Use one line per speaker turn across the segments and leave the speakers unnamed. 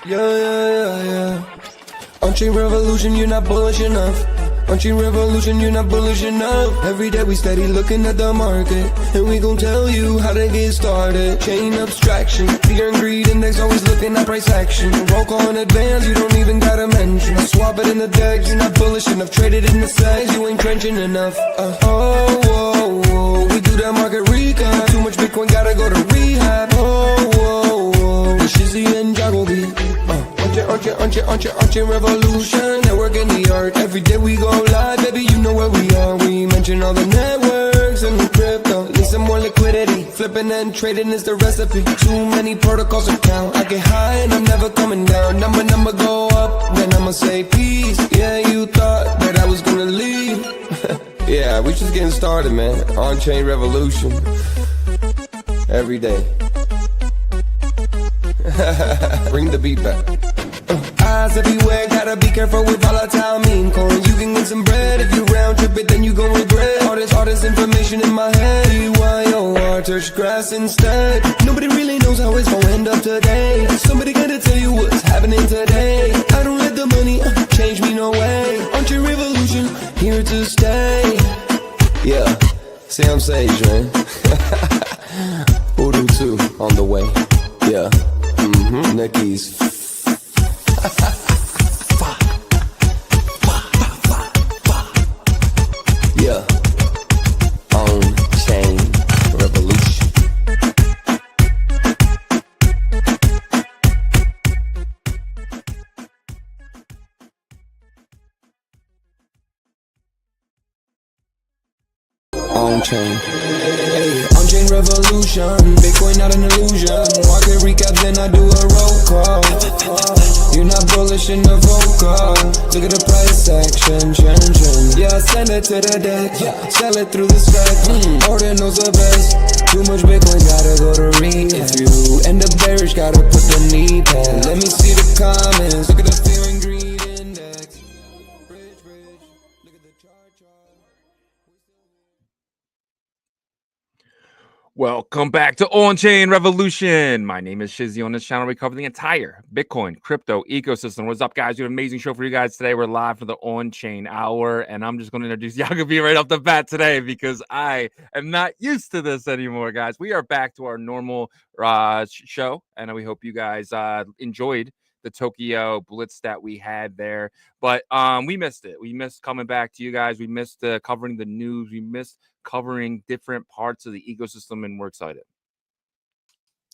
Yeah. OnChain Revolution, you're not bullish enough. OnChain Revolution, you're not bullish enough. Every day we steady looking at the market, and we gon' tell you how to get started. Chain abstraction, fear and greed index, always looking at price action. Roll call in advance, you don't even gotta mention. I swap it in the deck, you're not bullish enough. Traded in the segs, you ain't trenching enough. We do that market recap. Too much Bitcoin, gotta go to rehab. Shizzy and Yagobi. OnChain Revolution, network in the art. Every day we go live, baby, you know where we are. We mention all the networks and the crypto. Need some more liquidity, flipping and trading is the recipe. Too many protocols to count. I get high and I'm never coming down. Number go up, then I'ma say peace. Yeah, you thought that I was gonna leave. Yeah, we just getting started, man. OnChain Revolution. Every day. Bring the beat back. Eyes everywhere, gotta be careful with volatile meme coins. You can get some bread if you round trip it, then you gon' regret. All this information in my head. BYOR, touch grass instead. Nobody really knows how it's gonna end up today. Somebody gotta tell you what's happening today. I don't let the money change me, no way. OnChain Revolution, here to stay. Yeah, say I'm sage, man. Voodoo 2 on the way. Yeah. Nicky's. Yeah. OnChain Revolution. OnChain. OnChain Revolution. Bitcoin not an illusion. Market recap, then I do a roll call. You're not bullish in the vocal. Look at the price action, yeah, send it to the deck. Sell it through the stack. Order knows the best. Too much Bitcoin, gotta go to review. And the bearish, gotta put the knee pad. Let me see the comments. Look at the fear and greed index. Bridge. Look at the chart.
Welcome back to OnChain Revolution. My name is Shizzy. On this channel, we cover the entire Bitcoin crypto ecosystem. What's up, guys? We have an amazing show for you guys today. We're live for the OnChain Hour, and I'm just going to introduce Yagobi right off the bat today because I am not used to this anymore, guys. We are back to our normal show, and we hope you guys enjoyed the Tokyo Blitz that we had there. But we missed it. We missed coming back to you guys. We missed covering the news. We missed covering different parts of the ecosystem, and we're excited.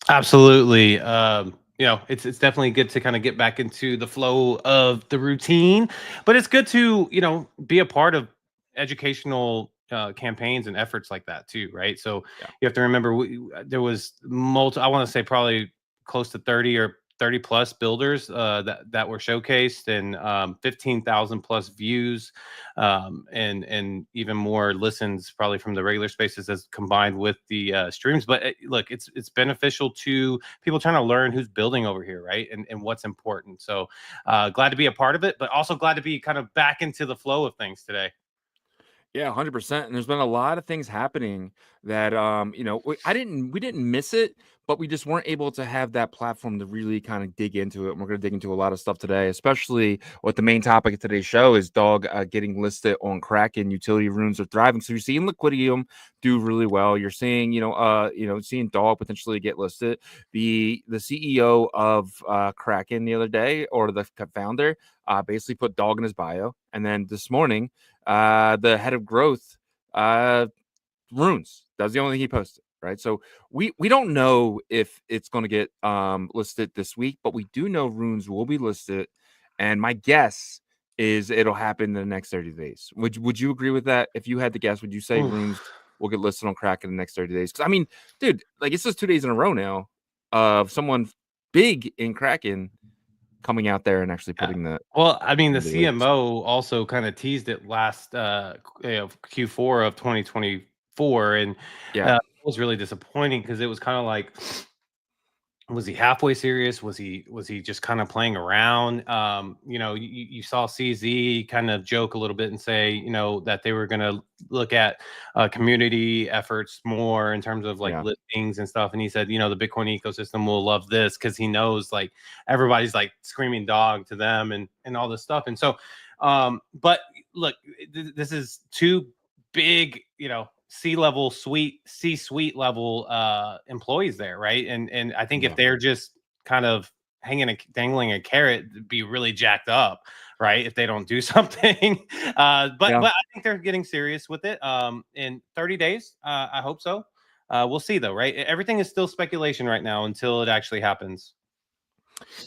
Absolutely. It's definitely good to kind of get back into the flow of the routine, but it's good to, be a part of educational campaigns and efforts like that too, right? So you have to remember there was I want to say probably close to 30 or 30 plus builders that were showcased, and 15,000 plus views, and even more listens probably from the regular spaces as combined with the streams. But look, it's beneficial to people trying to learn who's building over here, right? And what's important. So glad to be a part of it, but also glad to be kind of back into the flow of things today.
Yeah, 100%. And there's been a lot of things happening that, we didn't miss it, but we just weren't able to have that platform to really kind of dig into it. And we're going to dig into a lot of stuff today, especially what the main topic of today's show is dog getting listed on Kraken. Utility runes are thriving. So you're seeing Liquidium do really well. You're seeing, seeing dog potentially get listed. The CEO of Kraken the other day, or the founder, basically put dog in his bio. And then this morning, the head of growth, runes. That was the only thing he posted, right? So we don't know if it's going to get listed this week, but we do know runes will be listed, and my guess is it'll happen in the next 30 days. Would you agree with that? If you had to guess, would you say runes will get listed on Kraken in the next 30 days? Because I mean, dude, like it's just 2 days in a row now of someone big in Kraken coming out there and actually putting the
CMO also kind of teased it last Q4 of 2024, and it was really disappointing because it was kind of like Was he halfway serious? Was he just kind of playing around? You saw CZ kind of joke a little bit and say, that they were going to look at community efforts more in terms of like
Yeah.
listings and stuff. And he said, the Bitcoin ecosystem will love this because he knows like everybody's like screaming dog to them and all this stuff. And so, but look, this is two big, C-level C-suite level employees there, right? And I think if they're just kind of dangling a carrot, it'd be really jacked up, right? If they don't do something. But I think they're getting serious with it. In 30 days, I hope so. We'll see though, right? Everything is still speculation right now until it actually happens.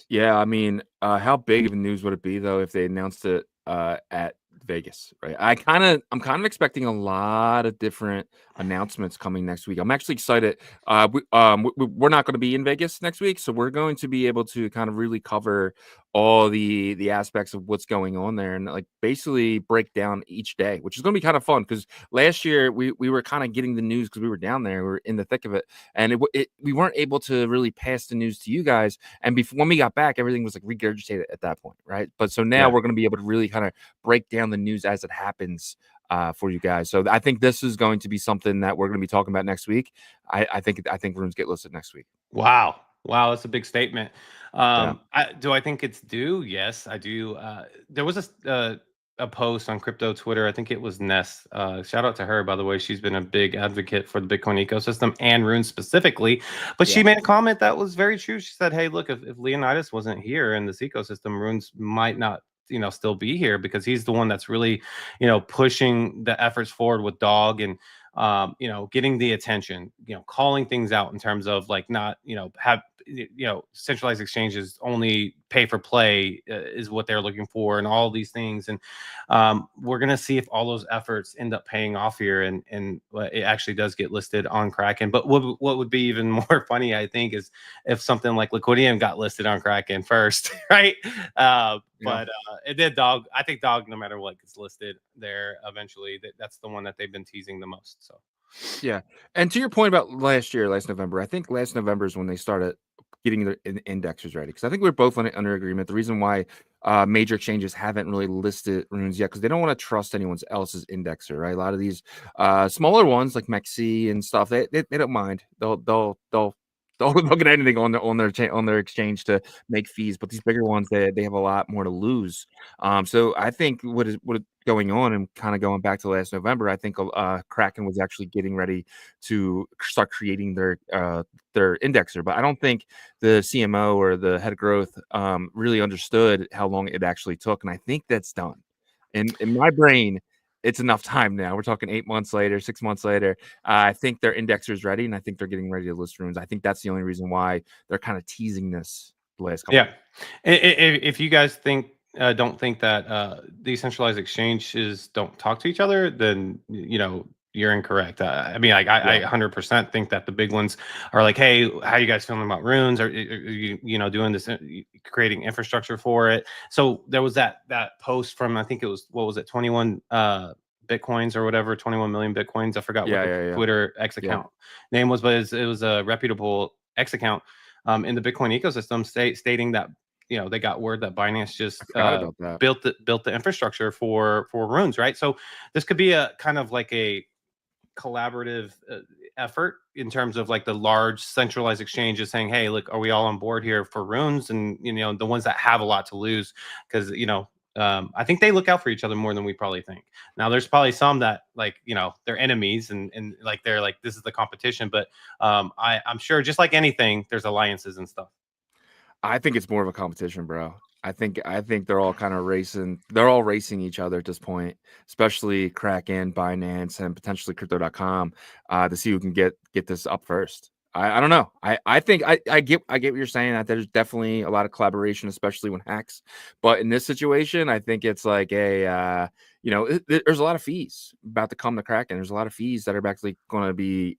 Yeah, I mean, how big of a news would it be though if they announced it at Vegas, right? I'm kind of expecting a lot of different announcements coming next week. I'm actually excited. We're not going to be in Vegas next week, so we're going to be able to kind of really cover all the aspects of what's going on there and like basically break down each day, which is going to be kind of fun because last year we were kind of getting the news because we were down there, we were in the thick of it, and we weren't able to really pass the news to you guys. And before when we got back, everything was like regurgitated at that point, right? But so now we're going to be able to really kind of break down the news as it happens for you guys. So I think this is going to be something that we're going to be talking about next week. I think runes get listed next week.
Wow, that's a big statement. Do I think it's due? Yes, I do. There was a post on crypto Twitter. I think it was Ness. Shout out to her, by the way. She's been a big advocate for the Bitcoin ecosystem and Rune specifically. But she made a comment that was very true. She said, "Hey, look, if Leonidas wasn't here in this ecosystem, Runes might not." Still be here because he's the one that's really, pushing the efforts forward with Dog and, getting the attention, calling things out in terms of like not, have, centralized exchanges only pay for play is what they're looking for and all these things. And we're going to see if all those efforts end up paying off here and it actually does get listed on Kraken. But what would be even more funny, I think, is if something like Liquidium got listed on Kraken first, right? But it did Dog. I think Dog, no matter what gets listed there eventually, that's the one that they've been teasing the most. So
yeah. And to your point about last November, I think last November is when they started getting the indexers ready because I think we're both under agreement. The reason why major exchanges haven't really listed runes yet because they don't want to trust anyone else's indexer, right? A lot of these smaller ones like Mexi and stuff, they don't mind. They'll get anything on their exchange to make fees, but these bigger ones they have a lot more to lose. So I think what is going on and kind of going back to last November, I think Kraken was actually getting ready to start creating their indexer, but I don't think the CMO or the head of growth really understood how long it actually took, and I think that's done. In my brain, it's enough time now. We're talking 8 months later, 6 months later. I think their indexer is ready, and I think they're getting ready to list runes. I think that's the only reason why they're kind of teasing this the last couple.
Yeah, if you guys don't think that decentralized exchanges don't talk to each other, then you're incorrect. I mean, I 100% think that the big ones are like, hey, how you guys feeling about runes? Are you doing this, creating infrastructure for it? So there was that post from, I think it was, what was it, 21 Bitcoins or whatever, 21 million Bitcoins. I forgot what the Twitter X account name was, but it was a reputable X account in the Bitcoin ecosystem stating that they got word that Binance just built the infrastructure for runes, right? So this could be a kind of like a collaborative effort in terms of like the large centralized exchanges saying, hey, look, are we all on board here for runes? And the ones that have a lot to lose, because I think they look out for each other more than we probably think. Now there's probably some that like they're enemies and like they're like, this is the competition, but I'm sure just like anything there's alliances and stuff.
I think it's more of a competition, bro. I think they're all kind of racing. They're all racing each other at this point, especially Kraken, Binance, and potentially Crypto.com to see who can get this up first. I don't know. I think I get what you're saying, that there's definitely a lot of collaboration, especially when hacks. But in this situation, I think it's like there's a lot of fees about to come to Kraken. There's a lot of fees that are actually going to be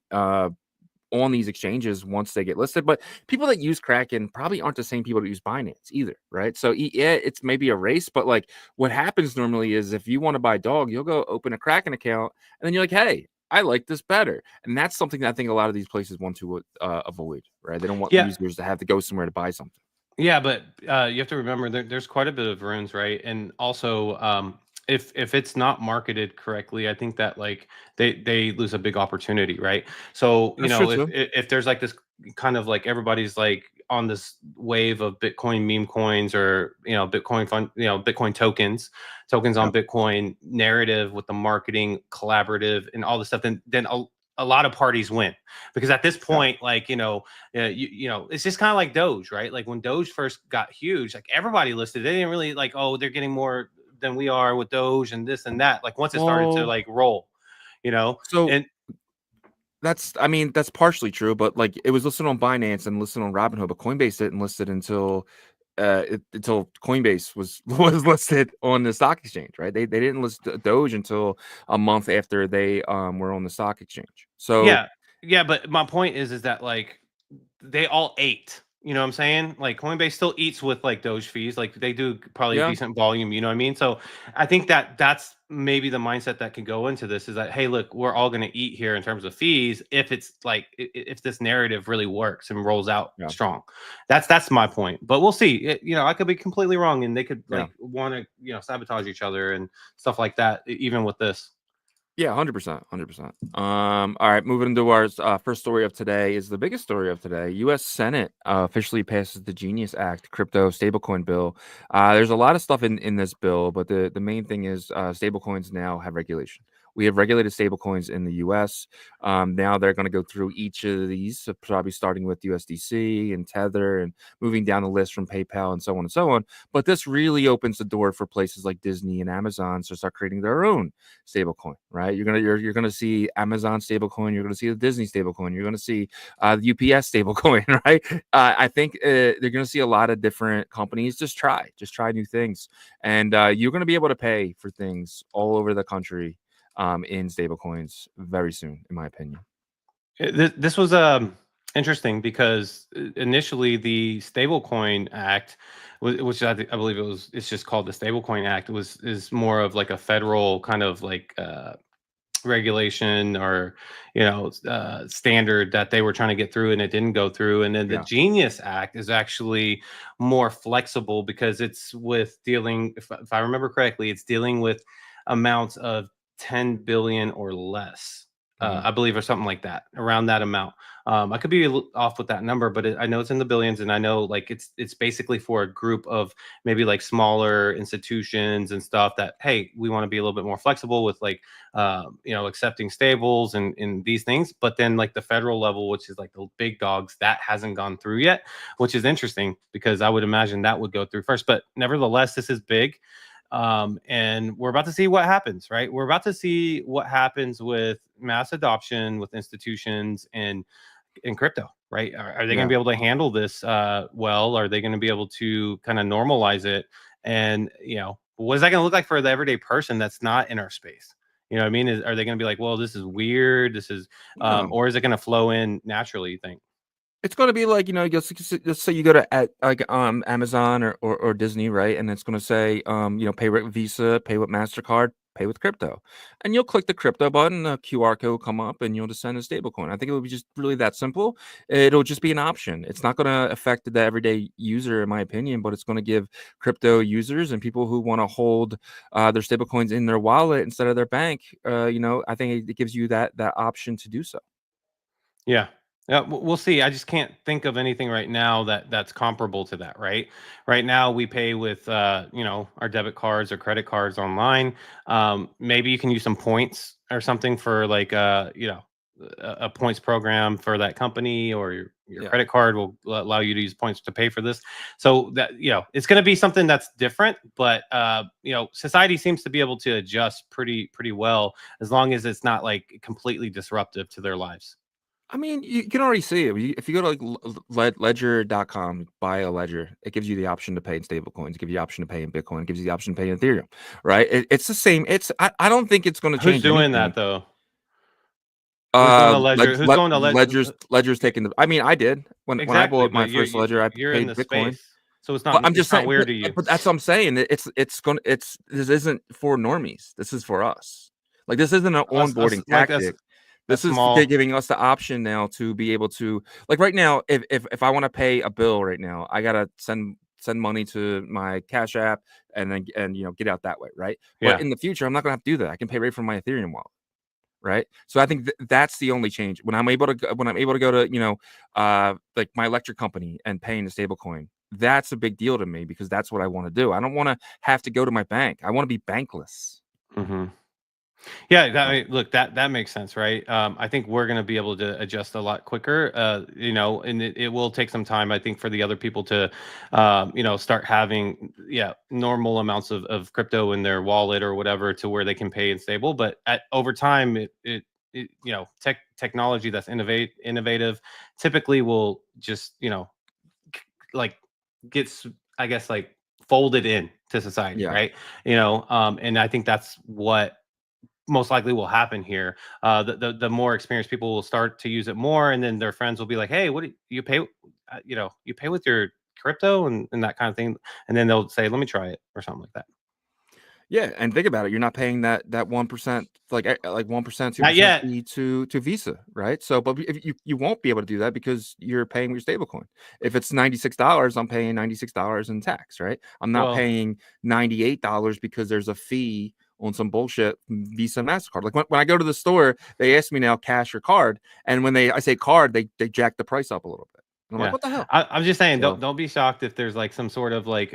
on these exchanges once they get listed. But people that use Kraken probably aren't the same people that use Binance either, right? So yeah, it's maybe a race, but like what happens normally is if you want to buy Dog, you'll go open a Kraken account and then you're like, hey, I like this better. And that's something that I think a lot of these places want to avoid, right? They don't want
Yeah.
users to have to go somewhere to buy something.
Yeah, but you have to remember there's quite a bit of runes, right? And also, if it's not marketed correctly, I think that like they lose a big opportunity, right? So
That's true too.
if there's like this kind of like everybody's like on this wave of Bitcoin meme coins or Bitcoin fund, Bitcoin tokens on Bitcoin narrative with the marketing collaborative and all this stuff, then a lot of parties win, because at this point, like it's just kind of like Doge, right? Like when Doge first got huge, like everybody listed, they didn't really like, oh, they're getting more than we are with Doge and this and that. Like once it started to like roll,
So
and
that's partially true, but like it was listed on Binance and listed on Robinhood, but Coinbase didn't list it until Coinbase was listed on the stock exchange, right? They didn't list Doge until a month after they were on the stock exchange. So
yeah, but my point is that like they all ate. You know what I'm saying? Like Coinbase still eats with like Doge fees. Like they do probably a decent volume. You know what I mean? So I think that's maybe the mindset that can go into this is that, hey, look, we're all going to eat here in terms of fees if it's like if this narrative really works and rolls out strong. That's my point. But we'll see. I could be completely wrong, and they could like want to sabotage each other and stuff like that. Even with this.
Yeah, 100%, 100%. All right, moving into our first story of today is the biggest story of today. U.S. Senate officially passes the Genius Act, crypto stablecoin bill. There's a lot of stuff in this bill, but the main thing is stablecoins now have regulation. We have regulated stablecoins in the U.S. Now they're going to go through each of these, so probably starting with USDC and Tether and moving down the list from PayPal and so on and so on. But this really opens the door for places like Disney and Amazon to start creating their own stablecoin, right? You're gonna see Amazon stablecoin, you're gonna see the Disney stablecoin, you're gonna see the UPS stablecoin, right? I think they're gonna see a lot of different companies just try new things, and you're gonna be able to pay for things all over the country in stablecoins very soon, in my opinion.
This was interesting because initially the Stablecoin Act, which I believe it's just called the Stablecoin Act, is more of like a federal kind of like regulation or standard that they were trying to get through, and it didn't go through. And then the Genius Act is actually more flexible because it's with dealing, if I remember correctly, it's dealing with amounts of 10 billion or less. I believe, or something like that, around that amount. I could be off with that number, but I know it's in the billions, and I know like it's basically for a group of maybe like smaller institutions and stuff that, hey, we want to be a little bit more flexible with like accepting stables and these things. But then like the federal level, which is like the big dogs, that hasn't gone through yet, which is interesting because I would imagine that would go through first. But nevertheless, this is big. And we're about to see what happens, right? We're about to see what happens with mass adoption with institutions and in crypto, right? Are they going to be able to handle this well? Are they going to be able to kind of normalize it? And what is that going to look like for the everyday person that's not in our space? You know what I mean? Are they going to be like, well, this is weird, this is or is it going to flow in naturally, you think?
It's going to be like, let's say you go to Amazon or Disney, right? And it's going to say, pay with Visa, pay with MasterCard, pay with crypto. And you'll click the crypto button, a QR code will come up, and you'll just send a stablecoin. I think it would be just really that simple. It'll just be an option. It's not going to affect the everyday user, in my opinion, but it's going to give crypto users and people who want to hold their stablecoins in their wallet instead of their bank, I think it gives you that option to do so.
Yeah. Yeah, we'll see. I just can't think of anything right now that's comparable to that, right? Right now, we pay with our debit cards or credit cards online. Maybe you can use some points or something for like a points program for that company, or your credit card will allow you to use points to pay for this. So that it's going to be something that's different, but society seems to be able to adjust pretty well as long as it's not like completely disruptive to their lives.
I mean, you can already see it. If you go to like ledger.com, buy a ledger, it gives you the option to pay in stablecoins, it gives you the option to pay in Bitcoin, it gives you the option to pay in Ethereum, right? It's the same. I don't think it's going to change.
Who's doing that though?
Who's
going to Ledger? Who's going to Ledger?
Ledger's taking the. I mean, I did when I bought my first Ledger. I
you're
paid
in the
Bitcoin.
Space, so it's not.
I'm just saying,
weird to you.
But that's what I'm saying. This isn't for normies. This is for us. Like this isn't an onboarding tactic. This is
small.
giving us the option now to be able to, like right now, if I want to pay a bill right now, I gotta send money to my Cash App and then get out that way, right?
Yeah.
But in the future, I'm not gonna have to do that. I can pay right from my Ethereum wallet, right? So I think that's the only change. When I'm able to go to like my electric company and paying the stablecoin, that's a big deal to me because that's what I want to do. I don't want to have to go to my bank. I want to be bankless.
Mm-hmm. Yeah, I mean, look, that makes sense, right? I think we're going to be able to adjust a lot quicker, and it will take some time, I think, for the other people to, start having, normal amounts of crypto in their wallet or whatever to where they can pay in stable. But over time, technology that's innovative typically will just, like gets, I guess, like folded in to society, right? And I think that's what most likely will happen here. The more experienced people will start to use it more, and then their friends will be like, "Hey, what do you pay? You pay with your crypto and that kind of thing." And then they'll say, "Let me try it," or something like that.
Yeah, and think about it. You're not paying that 1%, like 1%, 2%
Not yet.
fee to Visa, right? So, but if you won't be able to do that because you're paying your stablecoin. If it's $96, I'm paying $96 in tax, right? I'm not paying $98 because there's a fee on some bullshit Visa MasterCard. Like when I go to the store, they ask me now cash or card, and when I say card, they jack the price up a little bit. And I'm like, what the hell?
I'm just saying, don't be shocked if there's like some sort of like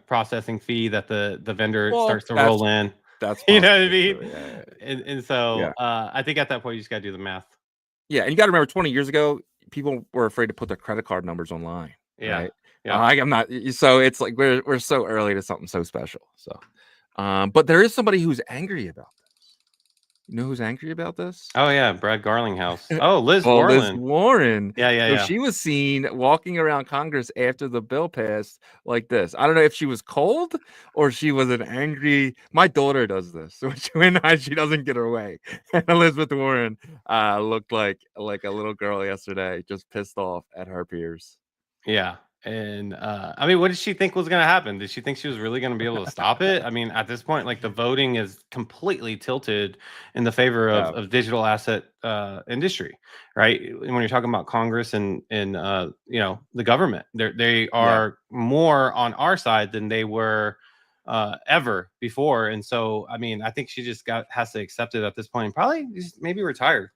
processing fee that the vendor starts to roll in.
That's
you know what I mean?
Yeah.
And so I think at that point you just gotta do the math.
Yeah, and you gotta remember 20 years ago, people were afraid to put their credit card numbers online. Right?
Yeah.
I'm not, so it's like we're so early to something so special. So but there is somebody who's angry about this. You know who's angry about this?
Oh yeah, Brad Garlinghouse. Oh, Liz
Liz
Warren.
Warren.
Yeah.
So she was seen walking around Congress after the bill passed like this. I don't know if she was cold or she was an angry. My daughter does this, so she doesn't get her way. And Elizabeth Warren looked like a little girl yesterday, just pissed off at her peers.
Yeah. And I mean, what did she think was going to happen? Did she think she was really going to be able to stop it? I mean, at this point, like the voting is completely tilted in the favor of digital asset industry, right? When you're talking about Congress and the government, they are more on our side than they were ever before. And so, I mean, I think she just has to accept it at this point and probably just maybe retire.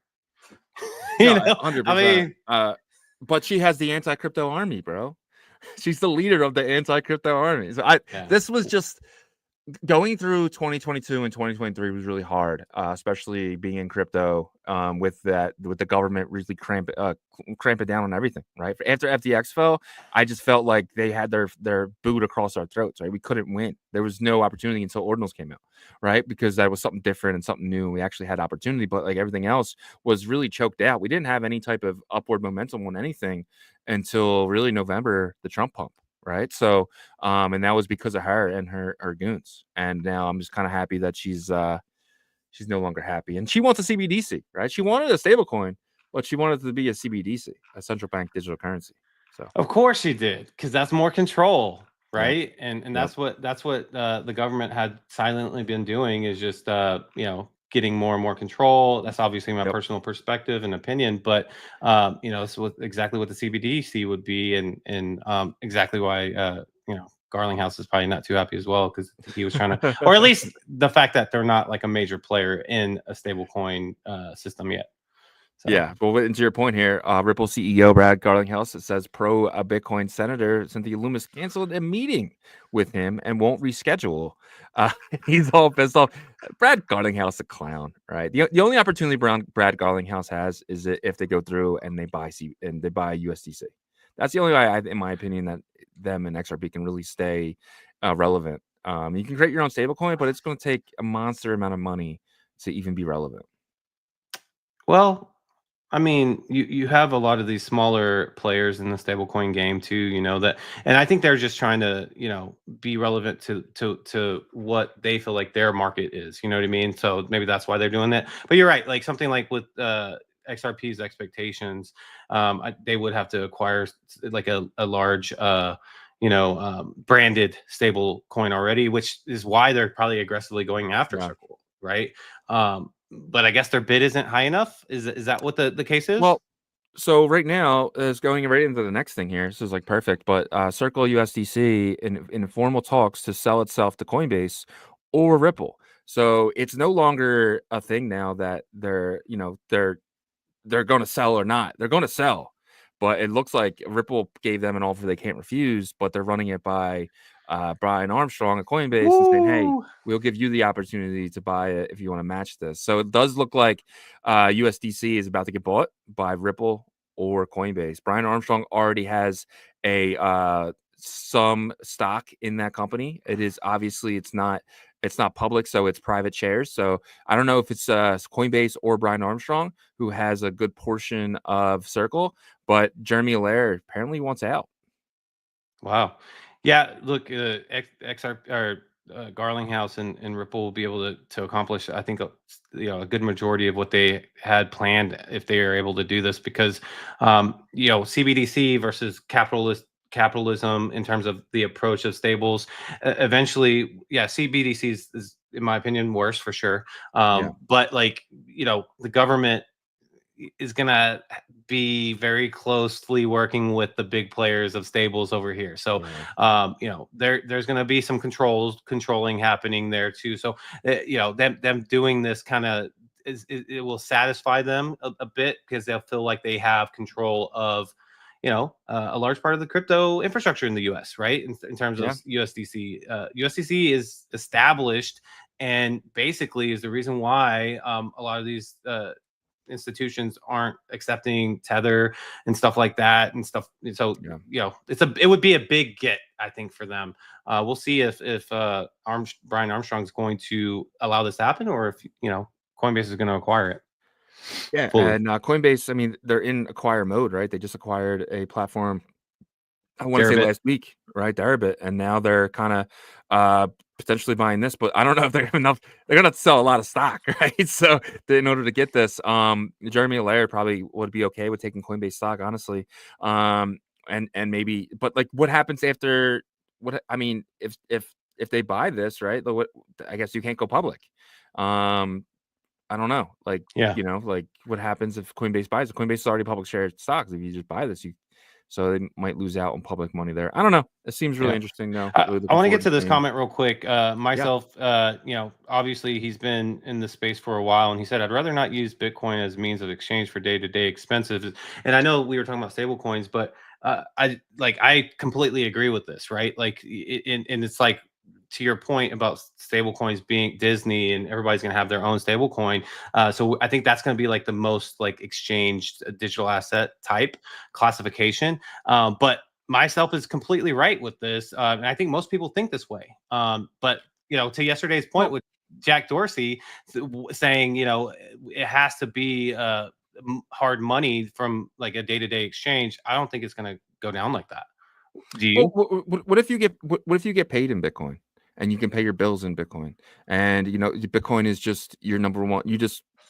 100%.
I mean,
but she has the anti-crypto army, bro. She's the leader of the anti-crypto army. So this was just going through 2022 and 2023 was really hard, especially being in crypto with the government really cramping down on everything. Right after FTX fell, I just felt like they had their boot across our throats. Right, we couldn't win. There was no opportunity until ordinals came out. Right, because that was something different and something new. We actually had opportunity, but like everything else was really choked out. We didn't have any type of upward momentum on anything until really November, the Trump pump. Right. So, and that was because of her and her goons. And now I'm just kind of happy that she's no longer happy. And she wants a CBDC, right? She wanted a stable coin, but she wanted it to be a CBDC, a central bank digital currency. So
of course she did, because that's more control, right? And that's what the government had silently been doing, is just getting more and more control. That's obviously my personal perspective and opinion, but it's exactly what the CBDC would be, and exactly why Garlinghouse is probably not too happy as well, because he was trying to, or at least the fact that they're not like a major player in a stablecoin system yet. So.
Yeah, but to your point here, Ripple CEO Brad Garlinghouse, it says Bitcoin Senator Cynthia Lummis canceled a meeting with him and won't reschedule. He's all pissed off. Brad Garlinghouse, a clown, right? The only opportunity Brad Garlinghouse has is if they go through and they buy USDC. That's the only way, in my opinion, that them and XRP can really stay relevant. You can create your own stablecoin, but it's going to take a monster amount of money to even be relevant.
Well, I mean, you have a lot of these smaller players in the stablecoin game too, that, and I think they're just trying to, be relevant to what they feel like their market is. You know what I mean? So maybe that's why they're doing that. But you're right. Like something like with XRP's expectations, they would have to acquire like a large, branded stable coin already, which is why they're probably aggressively going after Circle, right? but I guess their bid isn't high enough. Is that what the case is?
Well, so right now is going right into the next thing here. This is like perfect, but Circle USDC in informal talks to sell itself to Coinbase or Ripple. So it's no longer a thing now that they're going to sell or not. They're going to sell, but it looks like Ripple gave them an offer they can't refuse, but they're running it by Brian Armstrong at Coinbase and saying, hey,
Woo!
we'll give you the opportunity to buy it if you want to match this. So it does look like USDC is about to get bought by Ripple or Coinbase. Brian Armstrong already has a some stock in that company. It is obviously it's not public, so it's private shares. So I don't know if it's Coinbase or Brian Armstrong who has a good portion of Circle, but Jeremy Allaire apparently wants out.
Wow. Yeah, look, XR or Garlinghouse and Ripple will be able to accomplish, I think, a good majority of what they had planned if they are able to do this, because CBDC versus capitalism in terms of the approach of stables. Eventually, yeah, CBDC is in my opinion worse for sure. But like the government is gonna be very closely working with the big players of stables over here. So there's gonna be some controlling happening there too. So them doing this kind of it will satisfy them a bit, because they'll feel like they have control of a large part of the crypto infrastructure in the US, right? In terms of USDC. USDC is established and basically is the reason why a lot of these institutions aren't accepting Tether and stuff like that and stuff. So it would be a big get, I think, for them. We'll see if Brian Armstrong's going to allow this to happen, or if Coinbase is going to acquire it.
Yeah,
fully.
and Coinbase, I mean, they're in acquire mode, right? They just acquired a platform, I want to say last week, right? Deribit, and now they're kind of potentially buying this, but I don't know if they're enough. They're gonna sell a lot of stock, right? So in order to get this, Jeremy Allaire probably would be okay with taking Coinbase stock, honestly. And maybe, but like, what happens after? What I mean, if they buy this, right? What I guess you can't go public. I don't know, like like what happens if Coinbase buys it? Coinbase is already public share stocks. If you just buy this, so they might lose out on public money there. I don't know. It seems really interesting, though.
I want to get to this comment real quick. Myself, obviously he's been in the space for a while, and he said, I'd rather not use Bitcoin as means of exchange for day-to-day expenses. And I know we were talking about stable coins, but I completely agree with this, right? Like, and it's like, to your point about stable coins being Disney and everybody's going to have their own stable coin. So I think that's going to be like the most like exchanged digital asset type classification. But myself is completely right with this. And I think most people think this way. But, to yesterday's point with Jack Dorsey saying, it has to be hard money from like a day-to-day exchange. I don't think it's going to go down like that. Do you?
What if you get paid in Bitcoin? And you can pay your bills in Bitcoin, and Bitcoin is just your number one.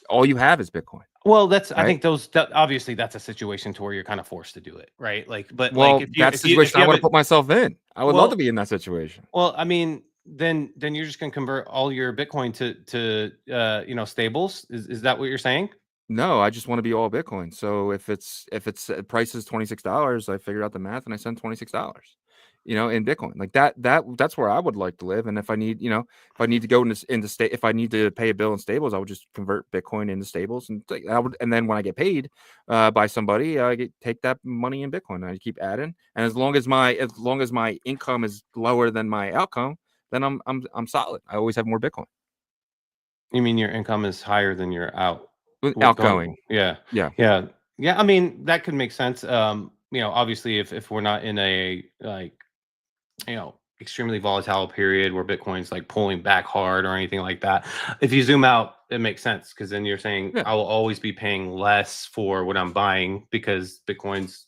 All you have is Bitcoin.
Well, I think obviously that's a situation to where you're kind of forced to do it, right? Like, but like,
that's the situation I want to put myself in. I would love to be in that situation.
Well, I mean, then you're just going to convert all your Bitcoin to stables. Is that what you're saying?
No, I just want to be all Bitcoin. So if it's price is $26, I figured out the math and I send $26. In Bitcoin, like that's where I would like to live. And if I need, to go into state, if I need to pay a bill in stables, I would just convert Bitcoin into stables, and and then when I get paid by somebody, I take that money in Bitcoin. And I keep adding, and as long as my income is lower than my outcome, then I'm solid. I always have more Bitcoin.
You mean your income is higher than your
outgoing?
Yeah. I mean, that could make sense. Obviously, if we're not in a extremely volatile period where Bitcoin's like pulling back hard or anything like that. If you zoom out, it makes sense, because then you're saying I will always be paying less for what I'm buying because Bitcoin's,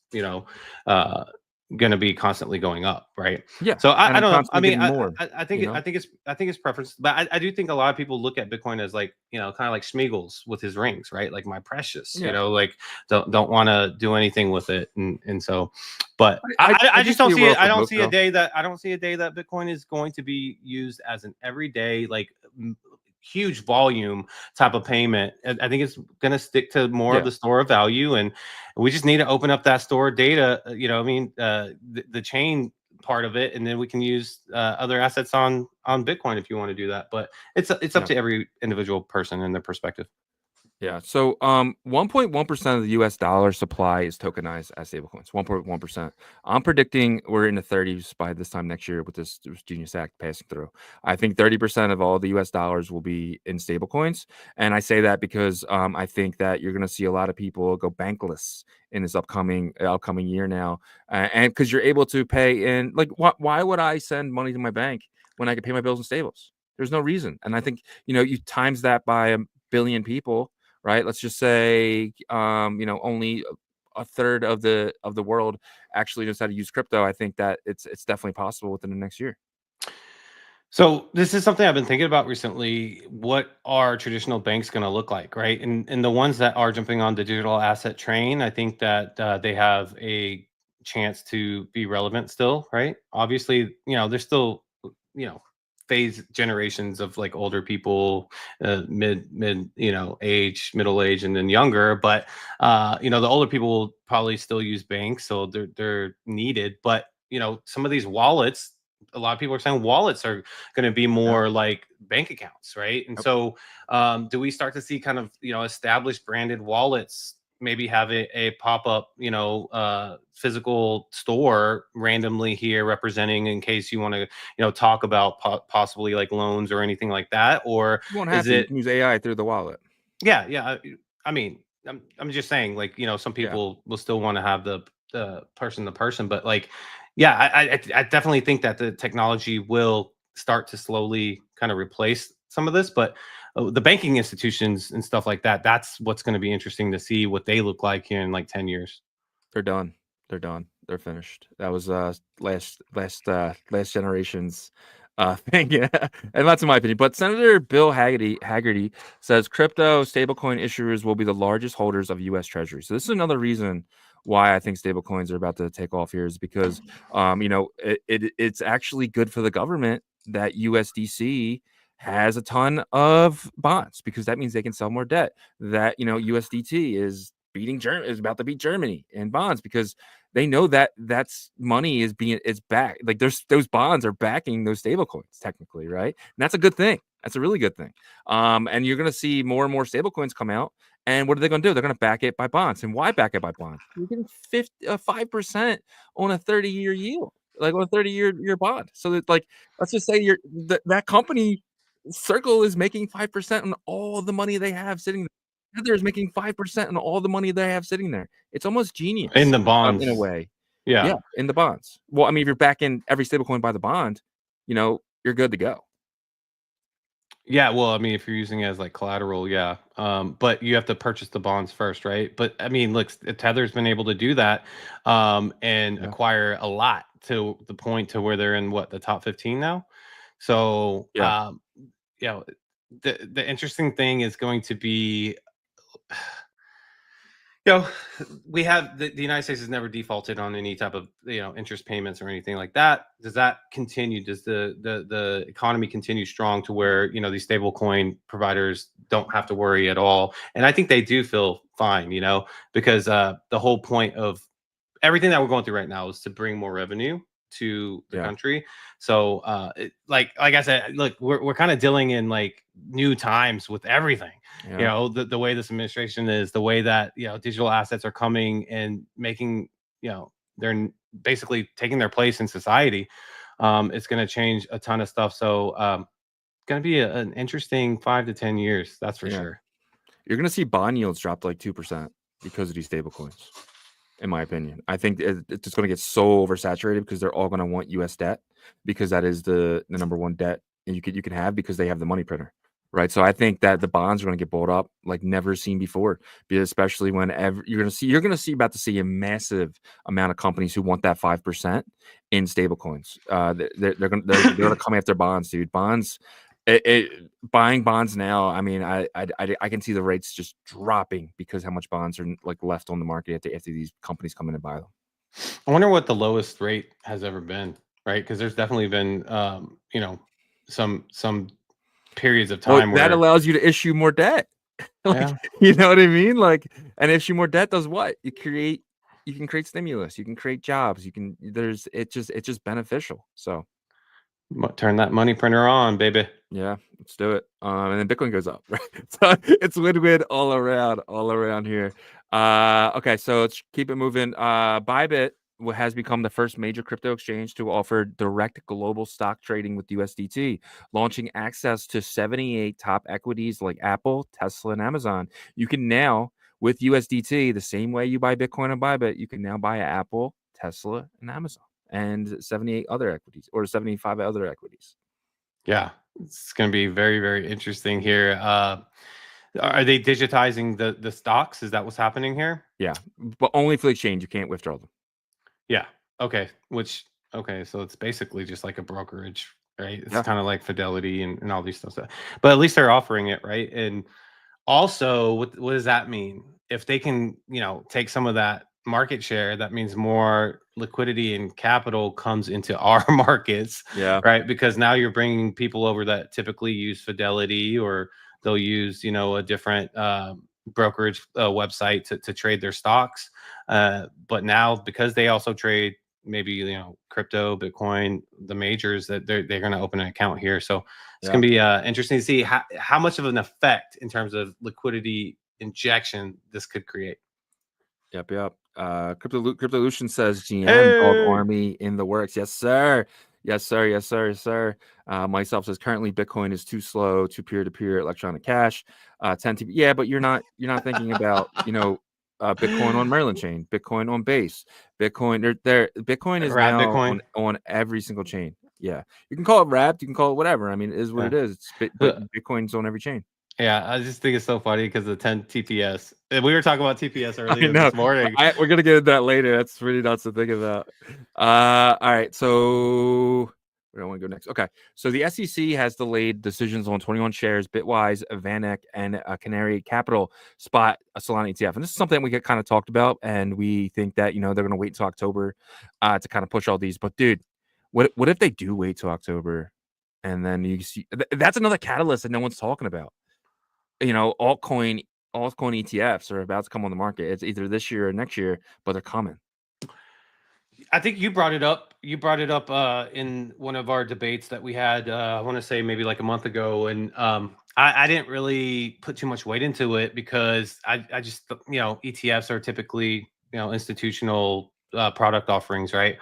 going to be constantly going up, right?
Yeah.
So I don't know. I mean, I think it's preference, but I do think a lot of people look at Bitcoin as like, kind of like Schmeagles with his rings, right? Like my precious, like don't want to do anything with it, and so, but I just don't see it. I don't see a day that Bitcoin is going to be used as an everyday like huge volume type of payment. I think it's going to stick to more of the store of value, and we just need to open up that store data. The chain part of it, and then we can use other assets on Bitcoin if you want to do that. But it's up to every individual person and their perspective.
Yeah. So 1.1% of the US dollar supply is tokenized as stablecoins. 1.1%. I'm predicting we're in the 30s by this time next year with this Genius Act passing through. I think 30% of all the US dollars will be in stablecoins. And I say that because I think that you're going to see a lot of people go bankless in this upcoming year now. And because you're able to pay in, like, why would I send money to my bank when I can pay my bills in stables? There's no reason. And I think, you times that by a billion people, right? Let's just say, only a third of the world actually knows how to use crypto. I think that it's definitely possible within the next year.
So this is something I've been thinking about recently. What are traditional banks going to look like, right? And the ones that are jumping on the digital asset train, I think that they have a chance to be relevant still, right? Obviously, there's still, phase generations of like older people, middle age, and then younger. But the older people will probably still use banks, so they're needed. But some of these wallets, a lot of people are saying wallets are going to be more like bank accounts, right? And so do we start to see kind of established branded wallets maybe have a pop-up physical store randomly here representing in case you want to talk about possibly like loans or anything like that? Or
You won't have to. You can use AI through the wallet.
Yeah. I mean, I'm just saying, like, some people will still want to have the person to person, but like, I definitely think that the technology will start to slowly kind of replace some of this, but the banking institutions and stuff like that, that's what's going to be interesting to see what they look like here in like 10 years.
They're done. They're finished. That was last generation's thing. Yeah. And that's in my opinion. But Senator Bill Hagerty says crypto stablecoin issuers will be the largest holders of US Treasuries. So this is another reason why I think stablecoins are about to take off here, is because it's actually good for the government that USDC has a ton of bonds, because that means they can sell more debt. That USDT is about to beat Germany in bonds, because they know that that's money is back. Like those bonds are backing those stablecoins technically, right? And that's a good thing. That's a really good thing. And you're going to see more and more stablecoins come out. And what are they going to do? They're going to back it by bonds. And why back it by bonds? You're getting 5% on a 30-year yield, like on a 30-year bond. So that, like, let's just say that company Circle is making 5% on all the money they have sitting there. Tether is making 5% on all the money they have sitting there. It's almost genius
in the bonds,
in a way.
Yeah,
in the bonds. Well, I mean, if you're backing every stablecoin by the bond, you're good to go.
Yeah, well, I mean, if you're using it as like collateral, yeah. But you have to purchase the bonds first, right? But I mean, look, Tether's been able to do that and acquire a lot to the point to where they're in the top 15 now. So the interesting thing is going to be, we have the United States has never defaulted on any type of interest payments or anything like that. Does that continue? Does the economy continue strong to where these stable coin providers don't have to worry at all? And I think they do feel fine, because the whole point of everything that we're going through right now is to bring more revenue to the country. So like I said, look, we're kind of dealing in like new times with everything. The way this administration is, the way that digital assets are coming and making they're basically taking their place in society. It's going to change a ton of stuff. So going to be an interesting 5 to 10 years, that's for sure.
You're going to see bond yields drop to like 2% because of these stable coins. In my opinion, I think it's going to get so oversaturated because they're all going to want U.S. debt, because that is the number one debt you can have, because they have the money printer, right? So I think that the bonds are going to get bought up like never seen before, because especially whenever you're going to see a massive amount of companies who want that 5% in stable coins. They're going to come after bonds, dude. Bonds. Buying bonds now, I mean, I can see the rates just dropping because how much bonds are like left on the market after these companies come in and buy them.
I wonder what the lowest rate has ever been, right? Because there's definitely been some periods of
Well,
time
that
where
allows you to issue more debt. Like,
yeah.
you know what I mean? Like, and issue more debt does what? You can create stimulus, you can create jobs, it's just beneficial. So
Turn that money printer on, baby.
yeah, let's do it. And then Bitcoin goes up, right? So it's win-win all around here. Okay, so let's keep it moving. Bybit has become the first major crypto exchange to offer direct global stock trading with USDT, launching access to 78 top equities like Apple, Tesla, and Amazon. You can now, with USDT, the same way you buy Bitcoin on Bybit, you can now buy Apple, Tesla, and Amazon, and 78 other equities or 75 other equities.
Yeah, it's going to be very, very interesting here. Are they digitizing the stocks? Is that what's happening here?
Yeah, but only for the exchange. You can't withdraw them.
Yeah. Okay. Okay. So it's basically just like a brokerage, right? It's
Yeah.
kind of like Fidelity and all these stuff. But at least they're offering it, right? And also, what does that mean? If they can, take some of that market share, that means more liquidity and capital comes into our markets,
Yeah.
right? Because now you're bringing people over that typically use Fidelity, or they'll use, a different brokerage website to trade their stocks. But now, because they also trade maybe crypto, Bitcoin, the majors, that they're going to open an account here. So it's going to be interesting to see how much of an effect in terms of liquidity injection this could create.
Yep. Cryptolution says GM Dog Army in the works. Yes, sir. Myself says currently Bitcoin is too slow to peer-to-peer electronic cash. 10 TP. Yeah, but you're not thinking about Bitcoin on Merlin chain, Bitcoin on Base, Bitcoin. Bitcoin is
Wrap
now
Bitcoin.
on every single chain. Yeah, you can call it wrapped, you can call it whatever. I mean, it is what it is. But Bitcoin's on every chain.
Yeah, I just think it's so funny because of 10 TPS. We were talking about TPS earlier this morning.
We're gonna get into that later. That's really nuts to think about. All right, so where do I want to go next? Okay, so the SEC has delayed decisions on 21 shares, Bitwise, VanEck, and Canary Capital spot a Solana ETF, and this is something we get kind of talked about, and we think that they're gonna wait until October to kind of push all these. But dude, what if they do wait till October, and then you see that's another catalyst that no one's talking about. Altcoin ETFs are about to come on the market. It's either this year or next year, but they're coming.
I think you brought it up. You brought it up in one of our debates that we had. I want to say maybe like a month ago, and I didn't really put too much weight into it because I just ETFs are typically institutional product offerings, right?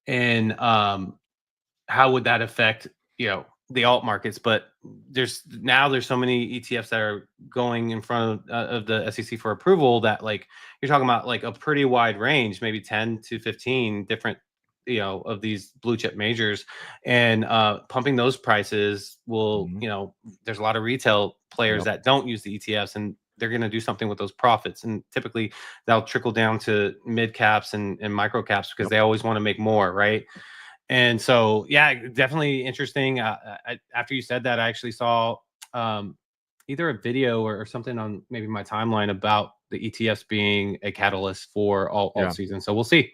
And how would that affect the alt markets? But there's so many ETFs that are going in front of the SEC for approval that you're talking about like a pretty wide range, maybe 10 to 15 different of these blue chip majors, and pumping those prices will there's a lot of retail players that don't use the ETFs, and they're going to do something with those profits, and typically that'll trickle down to mid caps and micro caps because they always want to make more, right? And so, yeah, definitely interesting. After you said that, I actually saw either a video or something on maybe my timeline about the ETFs being a catalyst for all season. So we'll see.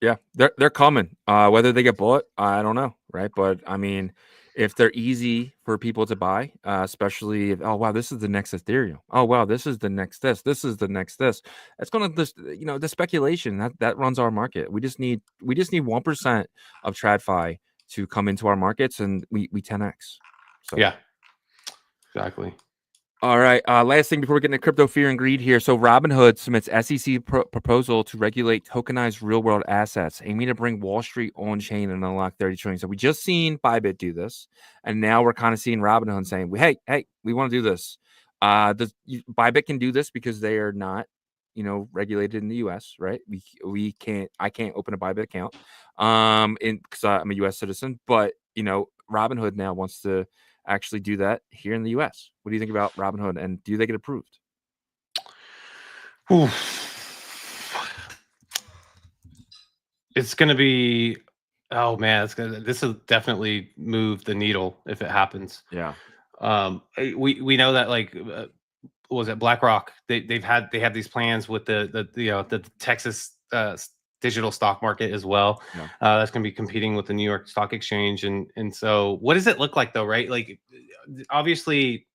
Yeah, they're coming. Whether they get bought, I don't know, right? But I mean, if they're easy for people to buy, especially if this is the next Ethereum. Oh wow, this is the next this. This is the next this. It's gonna the speculation that runs our market. We just need 1% of TradFi to come into our markets, and we 10x. So
yeah, exactly.
All right. Last thing before we get into crypto fear and greed here. So Robinhood submits SEC proposal to regulate tokenized real-world assets, aiming to bring Wall Street on-chain and unlock 30 trillion. So we just seen Bybit do this, and now we're kind of seeing Robinhood saying, "Hey, we want to do this." Bybit can do this because they are not, regulated in the U.S. Right? We can't. I can't open a Bybit account, because I'm a U.S. citizen. But Robinhood now wants to actually do that here in the US. What do you think about Robinhood, and do they get approved?
It's going to be, oh man, this will definitely move the needle if it happens.
Yeah.
We know that was it BlackRock? They have these plans with the Texas digital stock market as well. That's going to be competing with the New York Stock Exchange, and so what does it look like though, right? Like obviously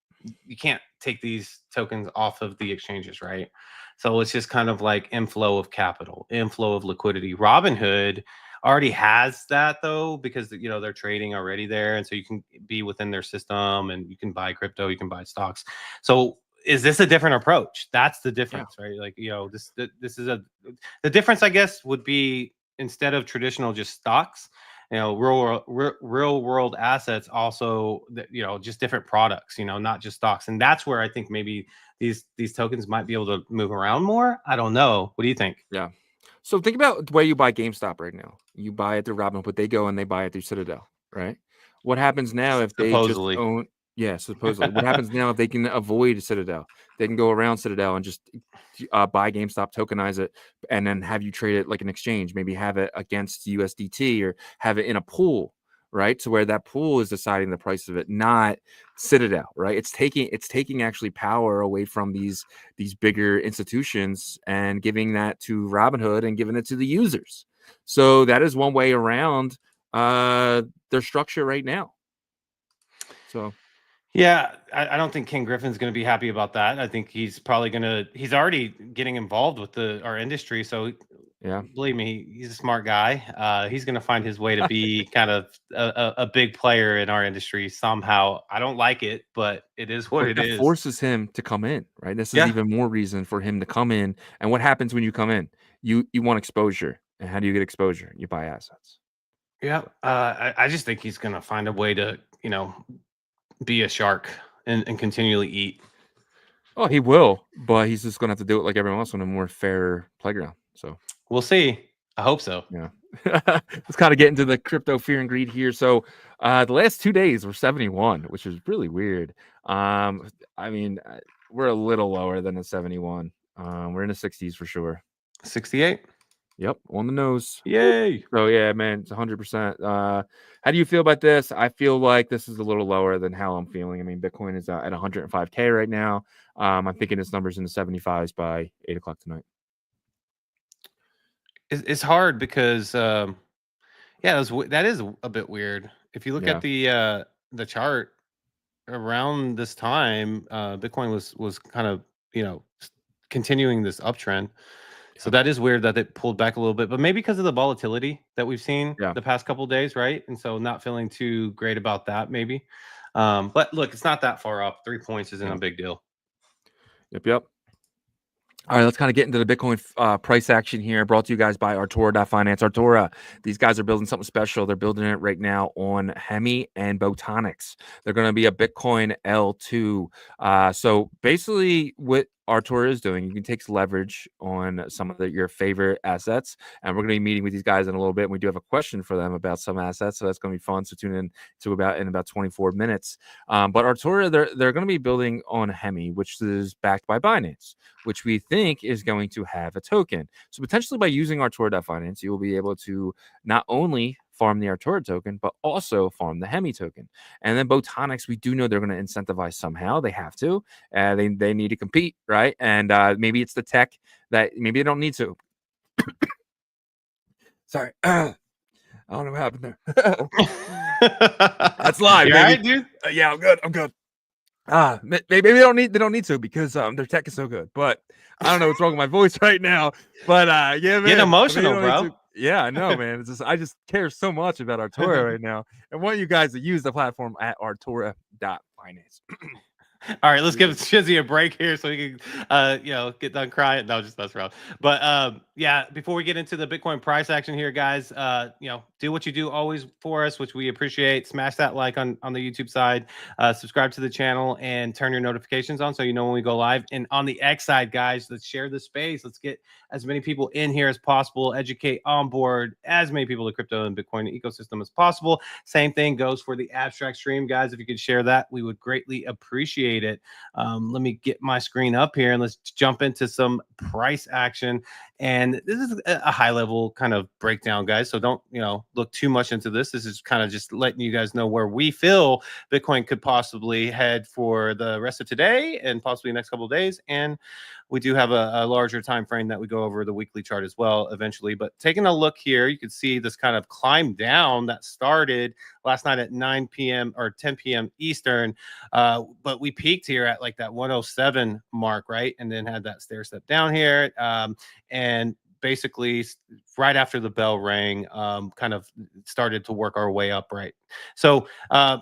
you can't take these tokens off of the exchanges, right? So it's just kind of like inflow of capital, inflow of liquidity. Robinhood already has that though, because they're trading already there, and so you can be within their system and you can buy crypto, you can buy stocks. So is this a different approach? That's the difference, right? Like, this is the difference, I guess, would be instead of traditional just stocks, real world assets, also, just different products, not just stocks. And that's where I think maybe these tokens might be able to move around more. I don't know. What do you think?
Yeah. So think about the way you buy GameStop right now. You buy it through Robinhood, but they go and they buy it through Citadel, right? What happens now if they just
Supposedly.
own? Yeah, supposedly. What happens now if they can avoid Citadel? They can go around Citadel and just buy GameStop, tokenize it, and then have you trade it like an exchange. Maybe have it against USDT or have it in a pool, right? To where that pool is deciding the price of it, not Citadel, right? It's taking actually power away from these bigger institutions and giving that to Robinhood and giving it to the users. So that is one way around their structure right now. So
Yeah, I don't think King Griffin's going to be happy about that. I think he's probably he's already getting involved with our industry. So
yeah,
believe me, he's a smart guy. He's going to find his way to be kind of a big player in our industry somehow. I don't like it, but it is what it
that
is.
forces him to come in, right? This is
Yeah.
even more reason for him to come in. And what happens when you come in? You want exposure. And how do you get exposure? You buy assets.
Yeah. I just think he's going to find a way to, be a shark and continually eat.
Oh, he will, but he's just gonna have to do it like everyone else on a more fair playground. So
we'll see. I hope so.
Yeah. Let's kind of get into the crypto fear and greed here. So the last 2 days were 71, which is really weird. I mean, we're a little lower than a 71. We're in the 60s for sure.
68.
Yep, on the nose.
Yay.
So yeah, man, it's 100%. How do you feel about this? I feel like this is a little lower than how I'm feeling. I mean, Bitcoin is at 105K right now. I'm thinking this number's in the 75s by 8 o'clock tonight.
It's hard because that is a bit weird. If you look at the chart around this time, Bitcoin was kind of continuing this uptrend. So that is weird that it pulled back a little bit, but maybe because of the volatility that we've seen the past couple of days, right? And so not feeling too great about that, maybe. But look, it's not that far up. 3 points isn't a big deal.
Yep. All right, let's kind of get into the Bitcoin price action here. Brought to you guys by Artura.finance. Artura, these guys are building something special. They're building it right now on Hemi and Botonics. They're going to be a Bitcoin L2. So basically what Artura is doing, you can take leverage on some of your favorite assets. And we're going to be meeting with these guys in a little bit. And we do have a question for them about some assets. So that's going to be fun. So tune in to in about 24 minutes. But Artura, they're going to be building on Hemi, which is backed by Binance, which we think is going to have a token. So potentially by using Artura.finance, you will be able to not only farm the Artura token, but also farm the Hemi token. And then Botonics, we do know they're going to incentivize somehow. They have to. They need to compete, right? And maybe it's the tech that maybe they don't need to. Sorry. I don't know what happened there. That's live,
you
baby.
right, dude?
Yeah, I'm good. Maybe they don't need to because their tech is so good. But I don't know what's wrong with my voice right now. But yeah, man.
Get emotional, bro.
Yeah, I know, man. It's just I just care so much about Artura right now. I want you guys to use the platform at Artura.finance.
All right, let's give Shizzy a break here so he can, get done crying. No, just that's rough. But yeah, before we get into the Bitcoin price action here, guys, do what you do always for us, which we appreciate. Smash that like on the YouTube side, subscribe to the channel, and turn your notifications on so you know when we go live. And on the X side, guys, let's share the space. Let's get as many people in here as possible, educate, onboard as many people to crypto and Bitcoin ecosystem as possible. Same thing goes for the abstract stream, guys. If you could share that, we would greatly appreciate it. Let me get my screen up here and let's jump into some price action. And this is a high level kind of breakdown, guys. So don't, look too much into this. This is kind of just letting you guys know where we feel Bitcoin could possibly head for the rest of today and possibly the next couple of days. And we do have a larger time frame that we go over the weekly chart as well eventually. But taking a look here, you can see this kind of climb down that started last night at 9 p.m. or 10 p.m. Eastern. But we peaked here at like that 107 mark, right? And then had that stair step down here. And basically right after the bell rang, kind of started to work our way up, right? So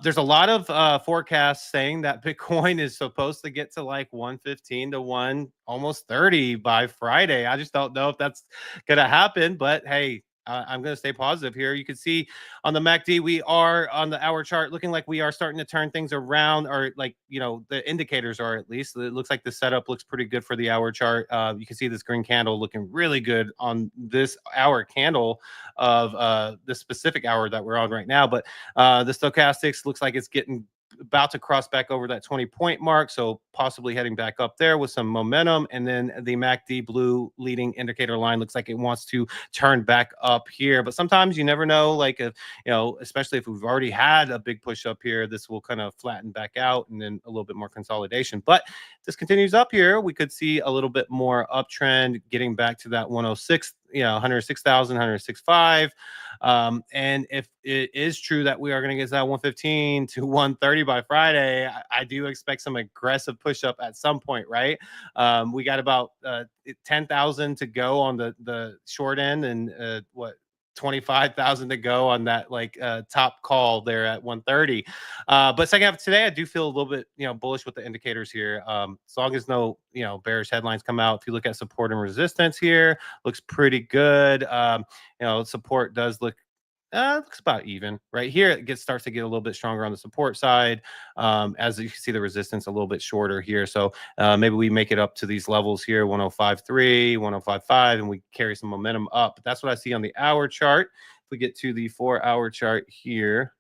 there's a lot of forecasts saying that Bitcoin is supposed to get to like 115 to almost 30 by Friday. I just don't know if that's gonna happen, but hey, I'm going to stay positive here. You can see on the MACD, we are on the hour chart looking like we are starting to turn things around, or like, you know, the indicators are, at least. It looks like the setup looks pretty good for the hour chart. You can see this green candle looking really good on this hour candle of the specific hour that we're on right now. But the stochastics looks like it's getting about to cross back over that 20-point mark, so possibly heading back up there with some momentum. And then the MACD blue leading indicator line looks like it wants to turn back up here. But sometimes you never know, like, if, you know, especially if we've already had a big push up here, this will kind of flatten back out and then a little bit more consolidation. But if this continues up here, we could see a little bit more uptrend, getting back to that 106, you know, 106,000, 106.5. And if it is true that we are going to get to that 115 to 130 by Friday, I do expect some aggressive push up at some point, right? We got about 10,000 to go on the short end, and 25,000 to go on that top call there at 130. But second half of today, I do feel a little bit, you know, bullish with the indicators here. As long as no, you know, bearish headlines come out. If you look at support and resistance here, looks pretty good. You know, support does look looks about even right here. It starts to get a little bit stronger on the support side, as you can see the resistance a little bit shorter here. So maybe we make it up to these levels here, 105.3, 105.5, and we carry some momentum up. But that's what I see on the hour chart. If we get to the 4-hour chart here,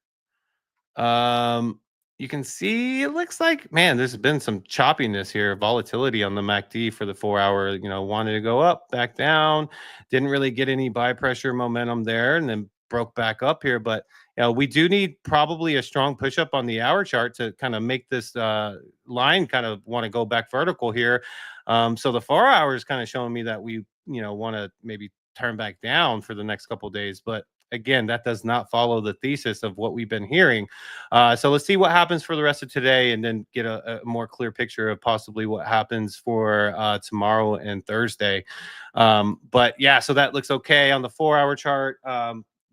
you can see it looks like, man, there's been some choppiness here, volatility on the MACD for the 4-hour. You know, wanted to go up, back down, didn't really get any buy pressure momentum there, and then broke back up here. But you know, we do need probably a strong push up on the hour chart to kind of make this line kind of want to go back vertical here. So the 4-hour is kind of showing me that we, you know, want to maybe turn back down for the next couple of days. But again, that does not follow the thesis of what we've been hearing. So let's see what happens for the rest of today, and then get a more clear picture of possibly what happens for tomorrow and Thursday. But yeah, so that looks okay on the 4-hour chart.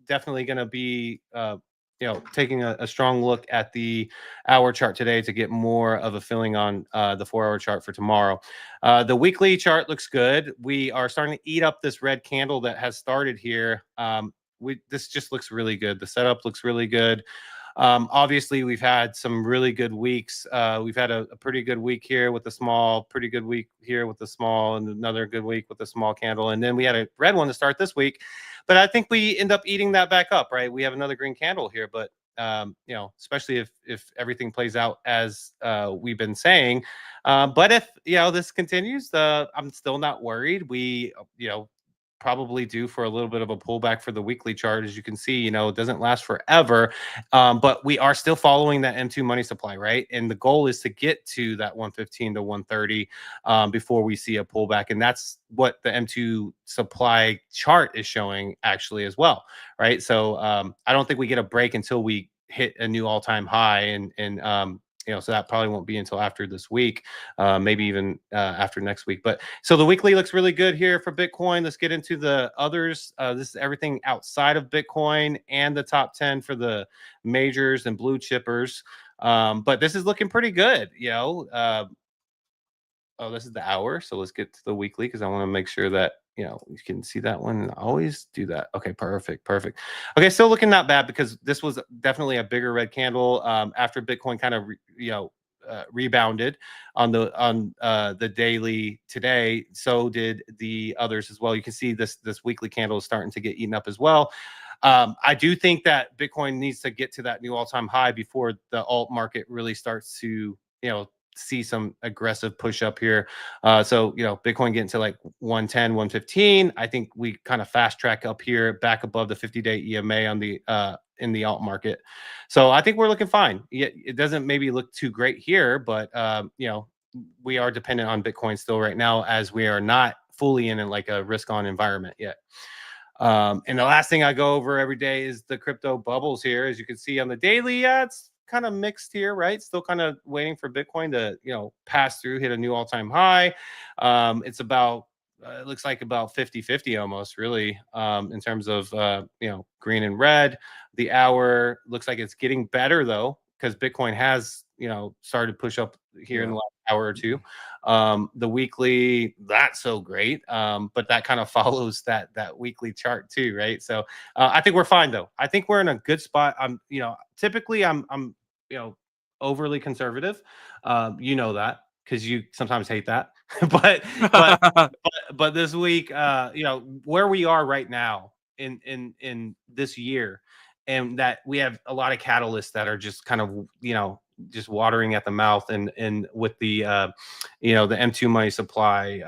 Definitely going to be, you know, taking a strong look at the hour chart today to get more of a feeling on the 4-hour chart for tomorrow. The weekly chart looks good. We are starting to eat up this red candle that has started here. This just looks really good. The setup looks really good. Obviously, we've had some really good weeks. We've had a pretty good week here with the small, pretty good week here with the small, and another good week with the small candle. And then we had a red one to start this week. But I think we end up eating that back up, right? We have another green candle here, but you know, especially if everything plays out as we've been saying. But if, you know, this continues, I'm still not worried. We, you know, probably due for a little bit of a pullback for the weekly chart. As you can see, you know, it doesn't last forever, but we are still following that M2 money supply, right? And the goal is to get to that 115 to 130 before we see a pullback. And that's what the M2 supply chart is showing actually as well, right? So I don't think we get a break until we hit a new all-time high, and you know, so that probably won't be until after this week, maybe even after next week. But so the weekly looks really good here for Bitcoin. Let's get into the others. This is everything outside of Bitcoin and the top 10 for the majors and blue chippers. But this is looking pretty good, you know. Oh, this is the hour. So let's get to the weekly, because I want to make sure that, you know, you can see that one. Always do that. Okay, perfect. Okay, still looking not bad, because this was definitely a bigger red candle after Bitcoin kind of rebounded on the daily today. So did the others as well. You can see this weekly candle is starting to get eaten up as well. I do think that Bitcoin needs to get to that new all-time high before the alt market really starts to, you know, see some aggressive push up here. So, you know, Bitcoin getting to like 110, 115. I think we kind of fast track up here back above the 50-day EMA on the in the alt market. So I think we're looking fine. It doesn't maybe look too great here, but you know, we are dependent on Bitcoin still right now, as we are not fully in like a risk on environment yet. And the last thing I go over every day is the crypto bubbles here. As you can see on the daily, it's kind of mixed here, right? Still kind of waiting for Bitcoin to, pass through, hit a new all-time high. It's about, it looks like about 50-50 almost, really, in terms of, green and red. The hour looks like it's getting better, though, because Bitcoin has, started to push up here in the last hour or two. The weekly, not so great, but that kind of follows that weekly chart too, right? So I think we're fine, though. I think we're in a good spot. Typically I'm overly conservative. That, because you sometimes hate that. but this week, where we are right now in this year, and that we have a lot of catalysts that are just kind of, just watering at the mouth, and with the the M2 money supply,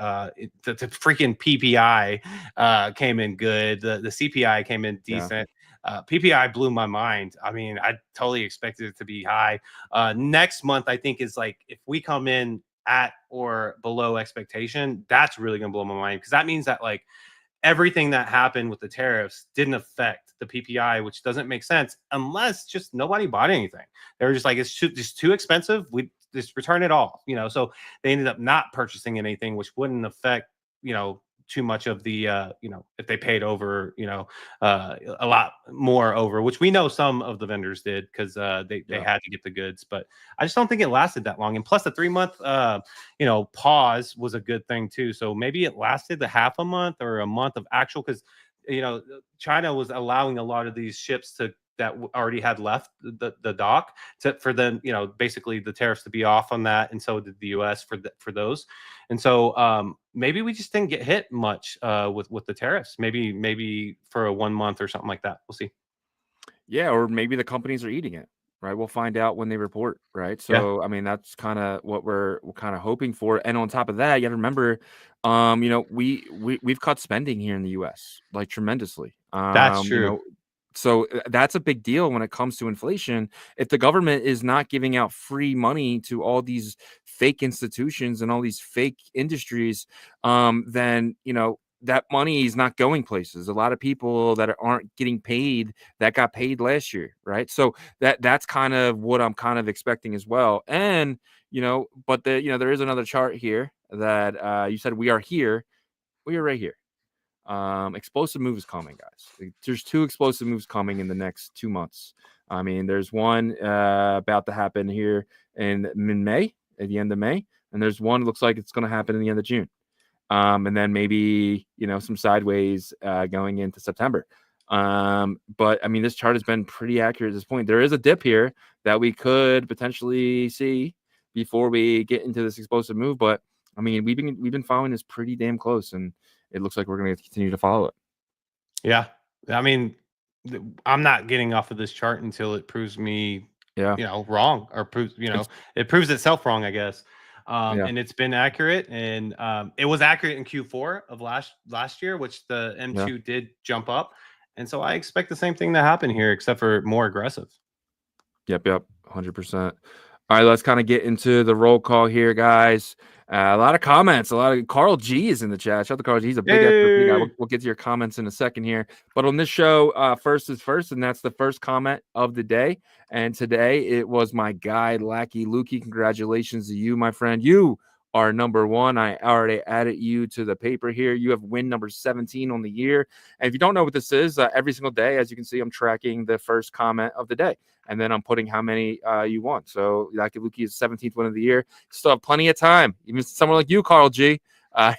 the freaking PPI came in good, the CPI came in decent. PPI blew my mind. I mean, I totally expected it to be high. Next month, I think, is like, if we come in at or below expectation, that's really gonna blow my mind, because that means that, like, everything that happened with the tariffs didn't affect the PPI, which doesn't make sense unless just nobody bought anything. They were just like, it's just too expensive, we just return it all, so they ended up not purchasing anything, which wouldn't affect, too much of the, if they paid over, a lot more over, which we know some of the vendors did, because they had to get the goods. But I just don't think it lasted that long. And plus the 3-month, pause was a good thing too. So maybe it lasted the half a month or a month of actual, because, China was allowing a lot of these ships that already had left the dock for them, basically the tariffs to be off on that. And so did the US for those. And so maybe we just didn't get hit much with the tariffs, maybe for a 1 month or something like that. We'll see.
Yeah. Or maybe the companies are eating it, right? We'll find out when they report, right? So, I mean, that's kind of what we're kind of hoping for. And on top of that, you got to remember, we've cut spending here in the US, like, tremendously.
That's true.
So that's a big deal when it comes to inflation. If the government is not giving out free money to all these fake institutions and all these fake industries, then, that money is not going places. A lot of people that aren't getting paid, that got paid last year, right? So that's kind of what I'm kind of expecting as well. And, but there is another chart here that you said we are here. We are right here. Explosive move is coming, guys. There's 2 explosive moves coming in the next 2 months. I mean, there's one about to happen here in May, at the end of May, and there's one looks like it's going to happen in the end of June, and then maybe some sideways going into September. But I mean, this chart has been pretty accurate at this point. There is a dip here that we could potentially see before we get into this explosive move, but I mean, we've been following this pretty damn close, and it looks like we're going to continue to follow it.
Yeah. I mean, I'm not getting off of this chart until it proves me, wrong, or proves, it proves itself wrong, I guess. And it's been accurate, and it was accurate in Q4 of last year, which the M2 did jump up. And so I expect the same thing to happen here, except for more aggressive.
Yep. 100%. All right, let's kind of get into the roll call here, guys. A lot of comments. A lot of Carl G is in the chat. Shout out to Carl G. He's a big guy. We'll get to your comments in a second here. But on this show, first is first, and that's the first comment of the day. And today it was my guy, Lackey Lukey. Congratulations to you, my friend. You are number 1. I already added you to the paper here. You have win number 17 on the year. And if you don't know what this is, every single day, as you can see, I'm tracking the first comment of the day. And then I'm putting how many you want. So Lackey Lukey is 17th win of the year. Still have plenty of time. Even someone like you, Carl G,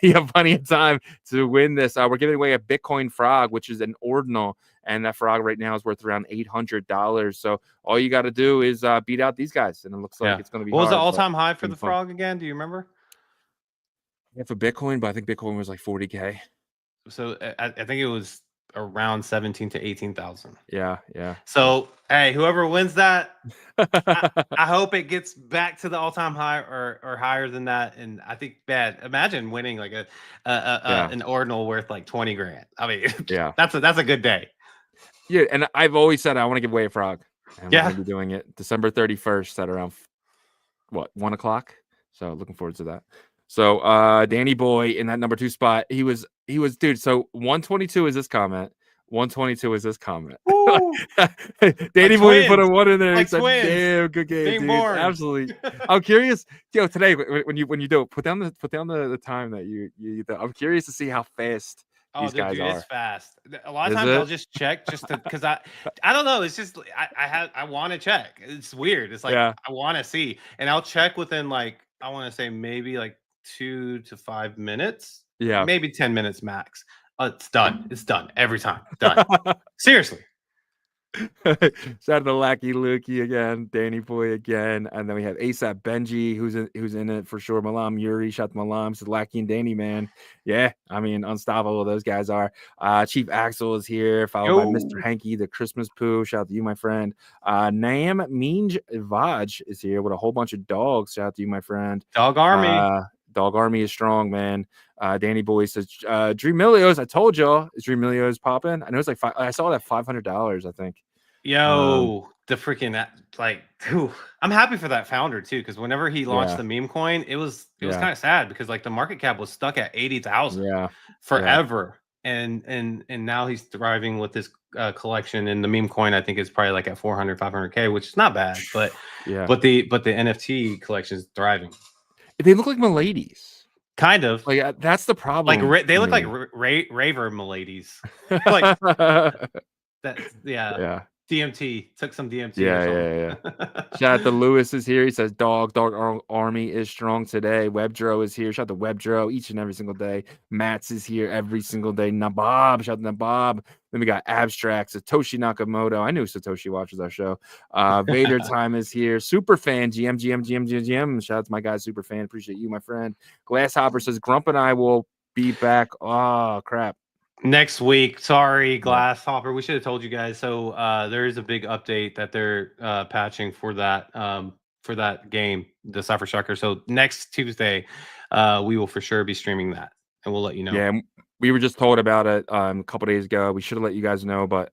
you have plenty of time to win this. We're giving away a Bitcoin frog, which is an ordinal. And that frog right now is worth around $800. So all you got to do is beat out these guys. And it looks like it's going to be
What was
hard,
the all-time high for the frog again? Do you remember?
Yeah, for Bitcoin, but I think Bitcoin was like 40K.
So I think it was around 17 to 18,000.
Yeah.
So hey, whoever wins that, I hope it gets back to the all-time high or higher than that. And I think imagine winning like an ordinal worth like 20 grand. I mean, that's a good day.
Yeah, and I've always said I want to give away a frog. And we're going to be doing it December 31st at around 1 o'clock. So looking forward to that. So Danny Boy in that number 2 spot, he was dude. So 122 is this comment. 122 is this comment. Danny Boy put a 1 in there. He said, "Damn, good game, dude.
Born.
Absolutely." I'm curious, today when you do it, put down the time that you do. I'm curious to see how fast these guys
dude,
are.
it's fast. A lot of times I'll just check just to because I don't know. It's just I want to check. It's weird. It's like I want to see, and I'll check within like I want to say maybe like 2 to 5 minutes.
Yeah,
maybe 10 minutes max. It's done. It's done every time. Done. Seriously.
Shout out to Lackey Lukey again, Danny Boy again, and then we have ASAP Benji, who's in it for sure. Malam Yuri, shout out to Malam, said Lackey and Danny, man. Yeah, I mean, unstoppable those guys are. Chief Axel is here, followed by Mr. Hanky, the Christmas Poo. Shout out to you, my friend. Naam Minj Vaj is here with a whole bunch of dogs. Shout out to you, my friend.
Dog Army.
Dog Army is strong, man. Danny Boy says, Dream Milios. I told y'all, is Dream Milios popping? I know it's like I saw that $500, I think.
Yo, the freaking like, I'm happy for that founder too, because whenever he launched the meme coin, it was kind of sad because like the market cap was stuck at 80,000 forever, and now he's thriving with this collection, and the meme coin I think is probably like at 400, 500K, which is not bad, but but the NFT collection is thriving.
They look like miladies.
Kind of.
Like that's the problem.
Like they look like raver miladies. Like that. DMT. Took some DMT.
Yeah. Shout out to Lewis is here. He says Dog Army is strong today. Webdro is here. Shout out to Webdro each and every single day. Mats is here every single day. Nabob. Shout out to Nabob. Then we got Abstract, Satoshi Nakamoto. I knew Satoshi watches our show. Vader Time is here. Superfan, GM. Shout out to my guy, Superfan. Appreciate you, my friend. Glasshopper says Grump and I will be back. Oh, crap.
Next week. Sorry, Glasshopper. We should have told you guys. So there is a big update that they're patching for that game, the Cypher Shocker. So next Tuesday, we will for sure be streaming that, and we'll let you know.
Yeah, we were just told about it a couple days ago. We should have let you guys know, but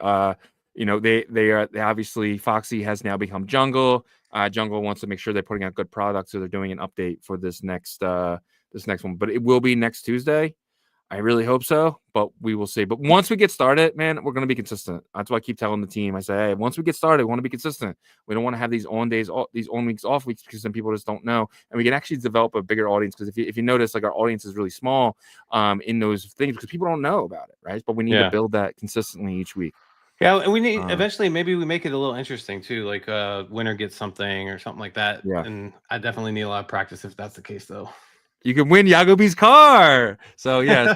they obviously Foxy has now become Jungle. Jungle wants to make sure they're putting out good products, so they're doing an update for this next one. But it will be next Tuesday. I really hope so, but we will see. But once we get started, man, we're going to be consistent. That's why I keep telling the team. I say, hey, once we get started, we want to be consistent. We don't want to have these on days, these on weeks, off weeks, because then people just don't know. And we can actually develop a bigger audience, because if you notice, like, our audience is really small in those things because people don't know about it, right? But we need to build that consistently each week.
Yeah, and we need eventually maybe we make it a little interesting too, like winner gets something or something like that. Yeah, and I definitely need a lot of practice if that's the case, though.
You can win Yagobi's car. So yeah.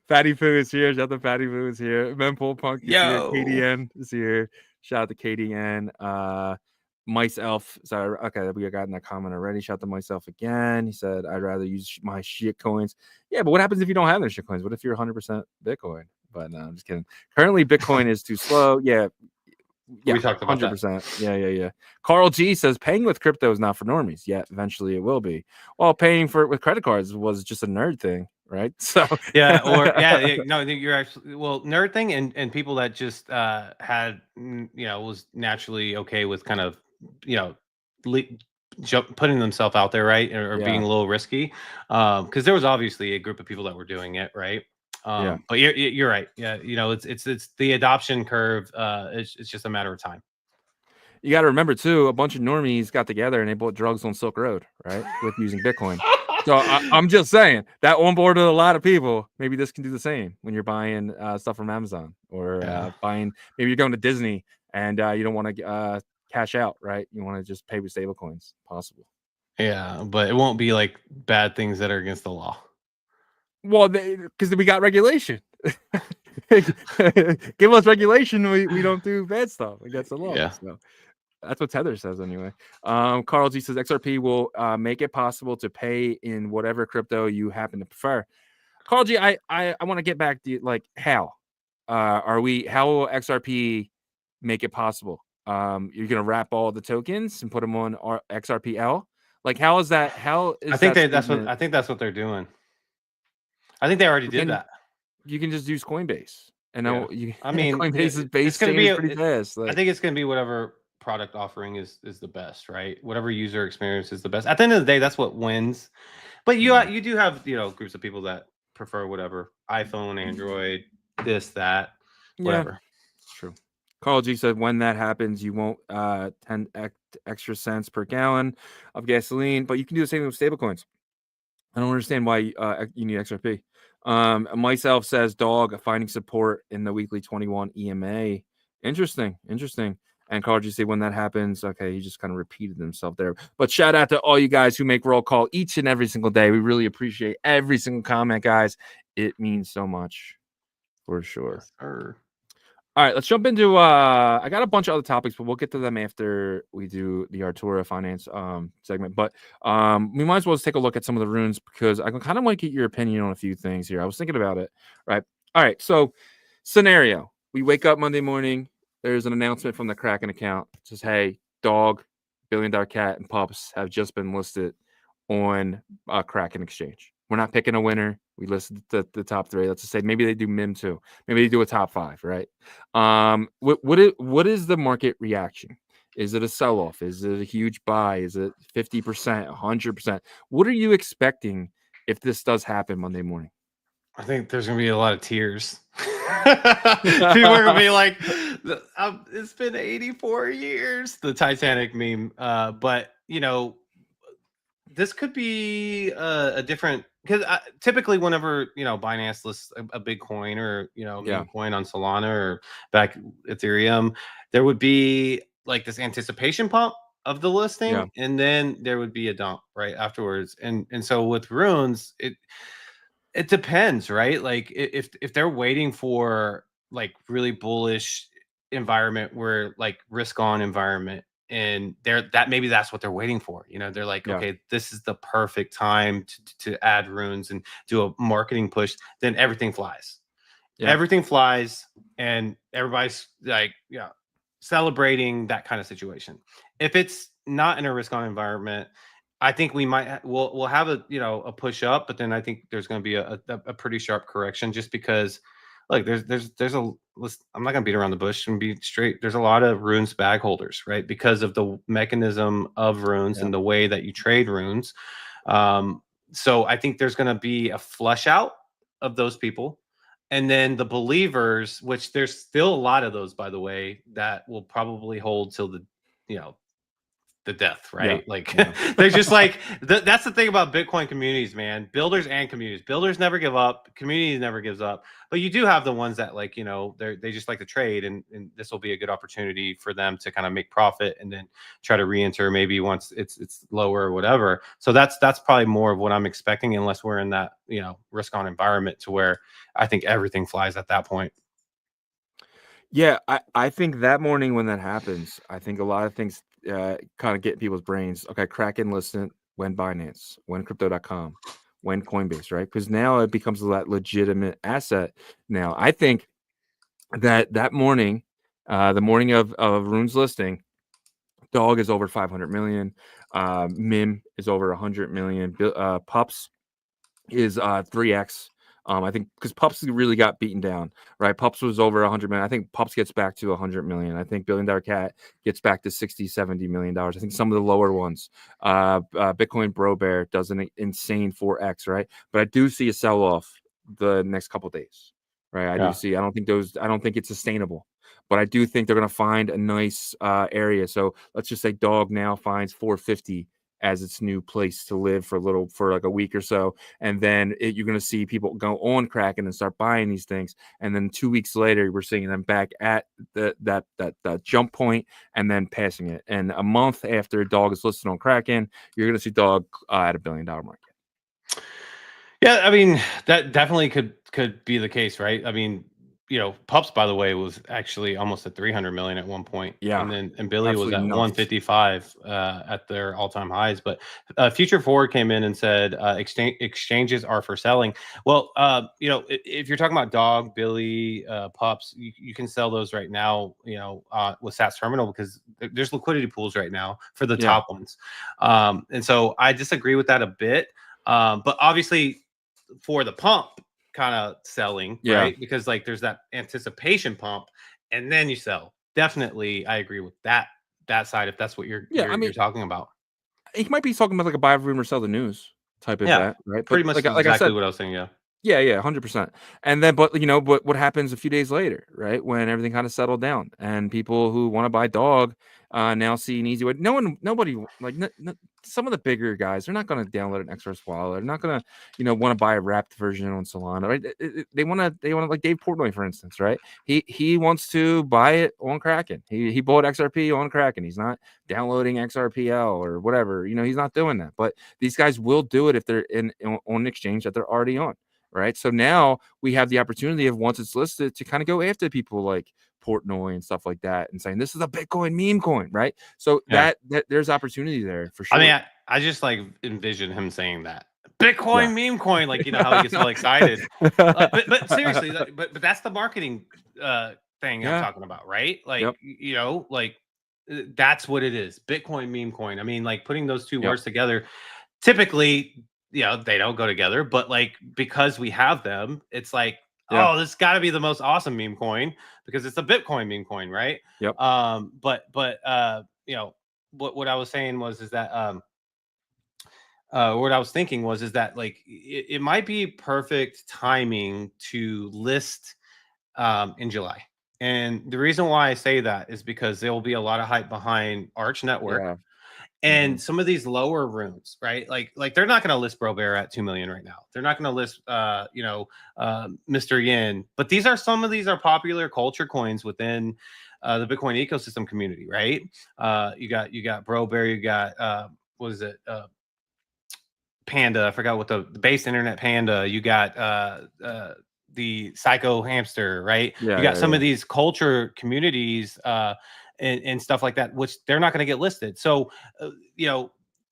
Fatty Poo is here. Shout out to Fatty Poo is here. Mempool Punk is here. KDN is here. Shout out to KDN. Mice Elf. Sorry, okay, we got in that comment already. Shout out to Mice Elf again. He said, I'd rather use my shit coins. Yeah, but what happens if you don't have their shit coins? What if you're 100% Bitcoin? But no, I'm just kidding. Currently, Bitcoin is too slow. Yeah,
we talked about
100%. Yeah. Carl G says paying with crypto is not for normies. Yeah, eventually it will be. Well, paying for it with credit cards was just a nerd thing, right? So
no, you're actually nerd thing and people that just had was naturally okay with kind of putting themselves out there, right, or being a little risky, because there was obviously a group of people that were doing it, right. But you're right. Yeah, it's the adoption curve. It's just a matter of time.
You got to remember too, a bunch of normies got together and they bought drugs on Silk Road, right, with using Bitcoin. So I'm just saying that onboarded a lot of people. Maybe this can do the same when you're buying stuff from Amazon or buying. Maybe you're going to Disney and you don't want to cash out, right? You want to just pay with stablecoins. Possible.
Yeah, but it won't be like bad things that are against the law.
Well, because we got regulation. Give us regulation, we don't do bad stuff against the law.
Yeah.
So that's what Tether says anyway. Carl G says XRP will make it possible to pay in whatever crypto you happen to prefer. Carl G, I want to get back to like how how will XRP make it possible? You're gonna wrap all the tokens and put them on XRPL. Like how is that? How is
I think that's what they're doing. I think they already did that.
You can just use Coinbase, and
Coinbase is based.
pretty fast.
I think it's going to be whatever product offering is the best, right? Whatever user experience is the best. At the end of the day, that's what wins. But you do have, you know, groups of people that prefer whatever, iPhone, Android, this, that, whatever.
It's true. Carl G said when that happens, you won't 10 extra cents per gallon of gasoline, but you can do the same with stablecoins. I don't understand why you need XRP. Myself says dog finding support in the weekly 21 EMA. Interesting. And Carl G said when that happens, okay, he just kind of repeated himself there. But shout out to all you guys who make roll call each and every single day. We really appreciate every single comment, guys. It means so much for sure.
Yes, sir.
All right, let's jump into I got a bunch of other topics, but we'll get to them after we do the Artura finance segment. But we might as well just take a look at some of the runes because I kind of want to get your opinion on a few things here. I was thinking about it, right? All right, so scenario. We wake up Monday morning, there's an announcement from the Kraken account. It says, hey, dog, billion-dollar cat, and pups have just been listed on Kraken exchange. We're not picking a winner. We listed the top 3. Let's just say maybe they do MIM too. Maybe they do a top 5, right? What is the market reaction? Is it a sell-off? Is it a huge buy? Is it 50%, 100%? What are you expecting if this does happen Monday morning?
I think there's gonna be a lot of tears. People are gonna be like, "It's been 84 years." The Titanic meme. But you know, this could be a different because typically whenever Binance lists a big coin or meme coin on Solana or back Ethereum, there would be like this anticipation pump of the listing, and then there would be a dump right afterwards. And so with runes, it depends, right? Like if they're waiting for like really bullish environment where like risk on environment, and maybe that's what they're waiting for. They're like, okay, this is the perfect time to add runes and do a marketing push. Then everything flies. Everything flies, and everybody's like, celebrating that kind of situation. If it's not in a risk on environment, I think we'll have a push up, but then I think there's going to be a pretty sharp correction just because like there's a list. I'm not going to beat around the bush and be straight. There's a lot of runes bag holders, right? Because of the mechanism of runes and the way that you trade runes. So I think there's going to be a flush out of those people. And then the believers, which there's still a lot of those, by the way, that will probably hold till the death, right? They're just like that's the thing about Bitcoin communities, man. Builders and communities. Builders never give up. Communities never gives up. But you do have the ones that like they just like to trade, and this will be a good opportunity for them to kind of make profit and then try to re-enter maybe once it's lower or whatever. So that's probably more of what I'm expecting, unless we're in that risk on environment to where I think everything flies at that point.
Yeah, I think that morning when that happens, I think a lot of things kind of get in people's brains. Okay, Kraken listed when Binance, when Crypto.com, when Coinbase, right? Because now it becomes that legitimate asset. Now, I think that morning, the morning of Rune's listing, Dog is over 500 million. MIM is over 100 million. Pups is 3x. I think because Pups really got beaten down, right? Pups was over 100 million. I think Pups gets back to 100 million. I think Billion Dollar Cat gets back to 60, 70 million dollars. I think some of the lower ones, Bitcoin Bro Bear does an insane 4x, right? But I do see a sell off the next couple of days, right? I do see. I don't think it's sustainable, but I do think they're going to find a nice area. So let's just say Dog now finds 450 as its new place to live for like a week or so. And then you're going to see people go on Kraken and start buying these things. And then 2 weeks later, we're seeing them back at that jump point and then passing it. And a month after Dog is listed on Kraken, you're going to see Dog at $1 billion market.
Yeah, I mean, that definitely could be the case, right? I mean, Pups, by the way, was actually almost at 300 million at one point.
Yeah.
And Billy was at 155 at their all-time highs. But Future Forward came in and said exchanges are for selling. Well, if you're talking about Dog, Billy, Pups, you can sell those right now, with Sats Terminal because there's liquidity pools right now for the top ones. And so I disagree with that a bit. But obviously for the pump, kind of selling, right? Because like there's that anticipation pump and then you sell. Definitely I agree with that that side if that's what you're talking about.
He might be talking about like a buy Rune or sell the news type event, right?
Pretty much
like
exactly
I said,
what I was saying.
Yeah, 100%. And then, but what happens a few days later, right? When everything kind of settled down and people who want to buy dog now see an easy way. Nobody like some of the bigger guys, they're not going to download an XRS wallet. They're not going to, want to buy a wrapped version on Solana, right? They want to like Dave Portnoy, for instance, right? He wants to buy it on Kraken. He bought XRP on Kraken. He's not downloading XRPL or whatever. He's not doing that. But these guys will do it if they're on an exchange that they're already on. Right. So now we have the opportunity of once it's listed to kind of go after people like Portnoy and stuff like that and saying this is a Bitcoin meme coin. Right. So that there's opportunity there for sure.
I mean, I just like envision him saying that Bitcoin meme coin, like, how he gets all excited. But seriously, but that's the marketing thing I'm talking about. Right. Like, like that's what it is. Bitcoin meme coin. I mean, like putting those two words together, typically, they don't go together, but like because we have them, it's like, oh, this got to be the most awesome meme coin because it's a Bitcoin meme coin, right?
Yep.
But what I was saying was that what I was thinking was that like it might be perfect timing to list in July. And the reason why I say that is because there will be a lot of hype behind Arch Network. Yeah. And some of these lower runes, right? Like they're not going to list Bro Bear at 2 million right now. They're not going to list, Mr. Yin. But some of these are popular culture coins within the Bitcoin ecosystem community, right? You got Bro Bear. You got what is it? Panda. I forgot what the base internet Panda. You got the Psycho Hamster, right? Yeah, you got some of these culture communities. And stuff like that, which they're not going to get listed. So,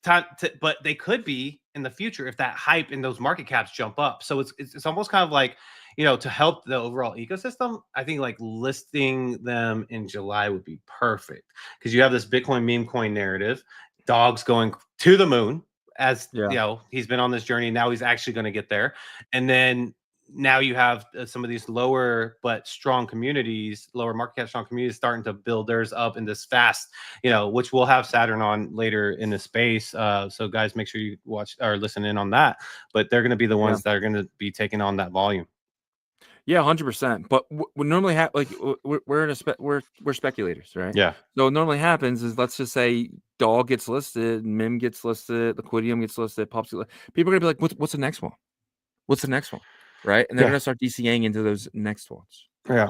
but they could be in the future if that hype and those market caps jump up. So it's almost kind of like, to help the overall ecosystem. I think like listing them in July would be perfect because you have this Bitcoin meme coin narrative, dogs going to the moon as he's been on this journey. Now he's actually going to get there, and then. Now you have some of these lower but strong communities, lower market cap strong communities starting to build theirs up in this fast, which we'll have Saturn on later in the space. So guys, make sure you watch or listen in on that. But they're going to be the ones that are going to be taking on that volume.
Yeah, 100%. But what normally happens, like we're speculators, right?
Yeah.
So what normally happens is let's just say Dog gets listed, Mim gets listed, Liquidium gets listed, Pops. People are gonna be like, what's the next one? What's the next one? Right. And they're going to start DCAing into those next ones.
Yeah.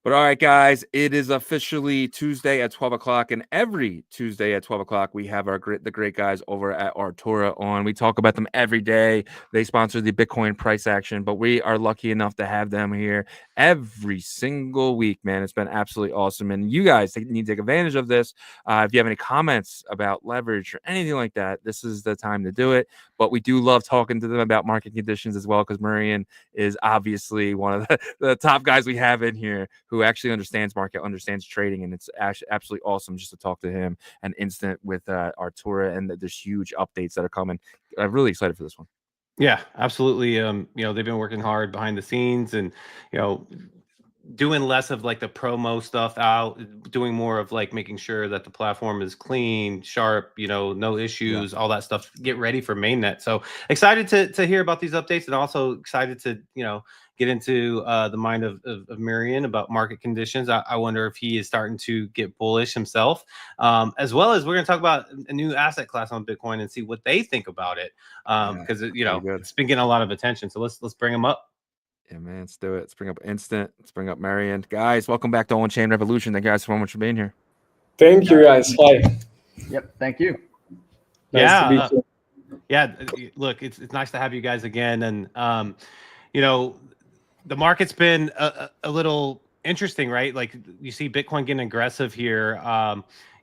But all right, guys, it is officially Tuesday at 12 o'clock. And every Tuesday at 12 o'clock, we have the great guys over at Artura on. We talk about them every day. They sponsor the Bitcoin price action, but we are lucky enough to have them here every single week, man. It's been absolutely awesome. And you guys need to take advantage of this. If you have any comments about leverage or anything like that, this is the time to do it. But we do love talking to them about market conditions as well, because Murion is obviously one of the top guys we have in here who actually understands market, understands trading, and it's actually absolutely awesome just to talk to him and instant with Artura, and there's huge updates that are coming. I'm really excited for this one.
Yeah, absolutely. They've been working hard behind the scenes and, doing less of like the promo stuff out, doing more of like making sure that the platform is clean, sharp, no issues, all that stuff, get ready for mainnet. So excited to hear about these updates, and also excited to, get into the mind of Murion about market conditions. I wonder if he is starting to get bullish himself, as well as we're going to talk about a new asset class on Bitcoin and see what they think about it. Because it's been getting a lot of attention. So let's bring them up.
Yeah, man, let's do it. Let's bring up Instant. Let's bring up Murion. Guys, welcome back to OnChain Revolution. Thank you guys so much for being here.
Thank you, guys. Hi.
Yep, thank you.
Nice to be here.
Yeah, look, it's nice to have you guys again. And, the market's been a little interesting, right? Like you see Bitcoin getting aggressive here.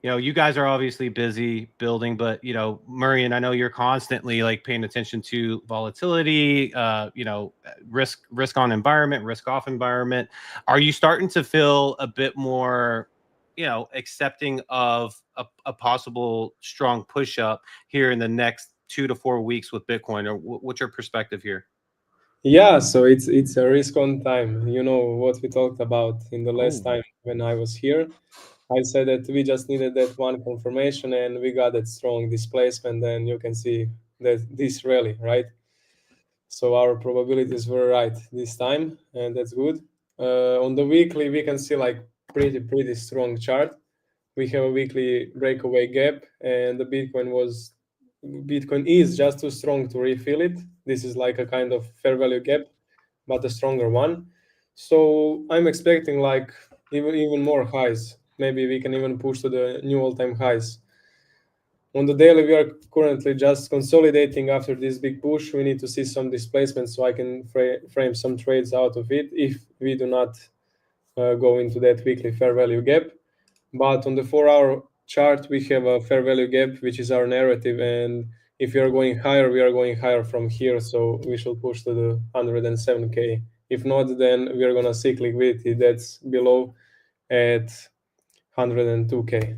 You guys are obviously busy building, but Murion, I know you're constantly like paying attention to volatility, risk on environment, risk off environment. Are you starting to feel a bit more, accepting of a possible strong push up here in the next 2 to 4 weeks with Bitcoin? Or what's your perspective here?
Yeah, so it's a risk on time. What we talked about in the last time. when I was here. I said that we just needed that one confirmation, and we got that strong displacement. And you can see that this rally, right? So our probabilities were right this time, and that's good. On the weekly, we can see like pretty strong chart. We have a weekly breakaway gap, and the Bitcoin is just too strong to refill it. This is like a kind of fair value gap, but a stronger one. So I'm expecting like even more highs. Maybe we can even push to the new all-time highs. On the daily, we are currently just consolidating after this big push. We need to see some displacement so I can frame some trades out of it if we do not go into that weekly fair value gap. But on the 4-hour chart, we have a fair value gap, which is our narrative. And if we are going higher, we are going higher from here. So we should push to the 107K. If not, then we are going to seek liquidity that's below at 102K.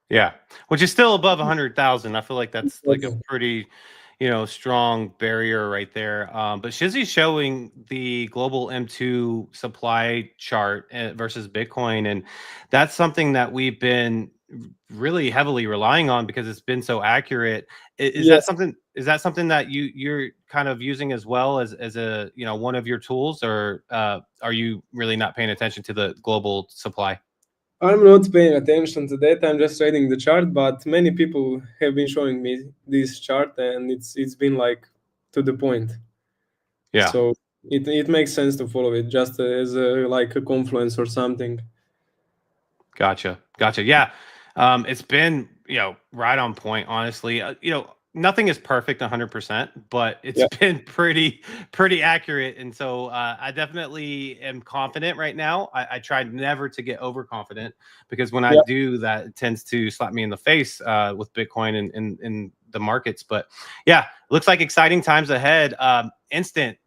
Yeah, which is still above 100,000. I feel like that's like a pretty, strong barrier right there. But Shizzy's showing the global M2 supply chart versus Bitcoin, and that's something that we've been really heavily relying on because it's been so accurate. Is that something? Is that something that you're kind of using as well as a one of your tools, or are you really not paying attention to the global supply?
I'm not paying attention to that. I'm just trading the chart, but many people have been showing me this chart, and it's been like to the point.
Yeah.
So it makes sense to follow it just as like a confluence or something.
Gotcha. Yeah. It's been right on point. Honestly, nothing is perfect 100%, but it's been pretty accurate. And so I definitely am confident right now. I try never to get overconfident because when I do that, it tends to slap me in the face with Bitcoin and in the markets. But yeah, looks like exciting times ahead. Instant,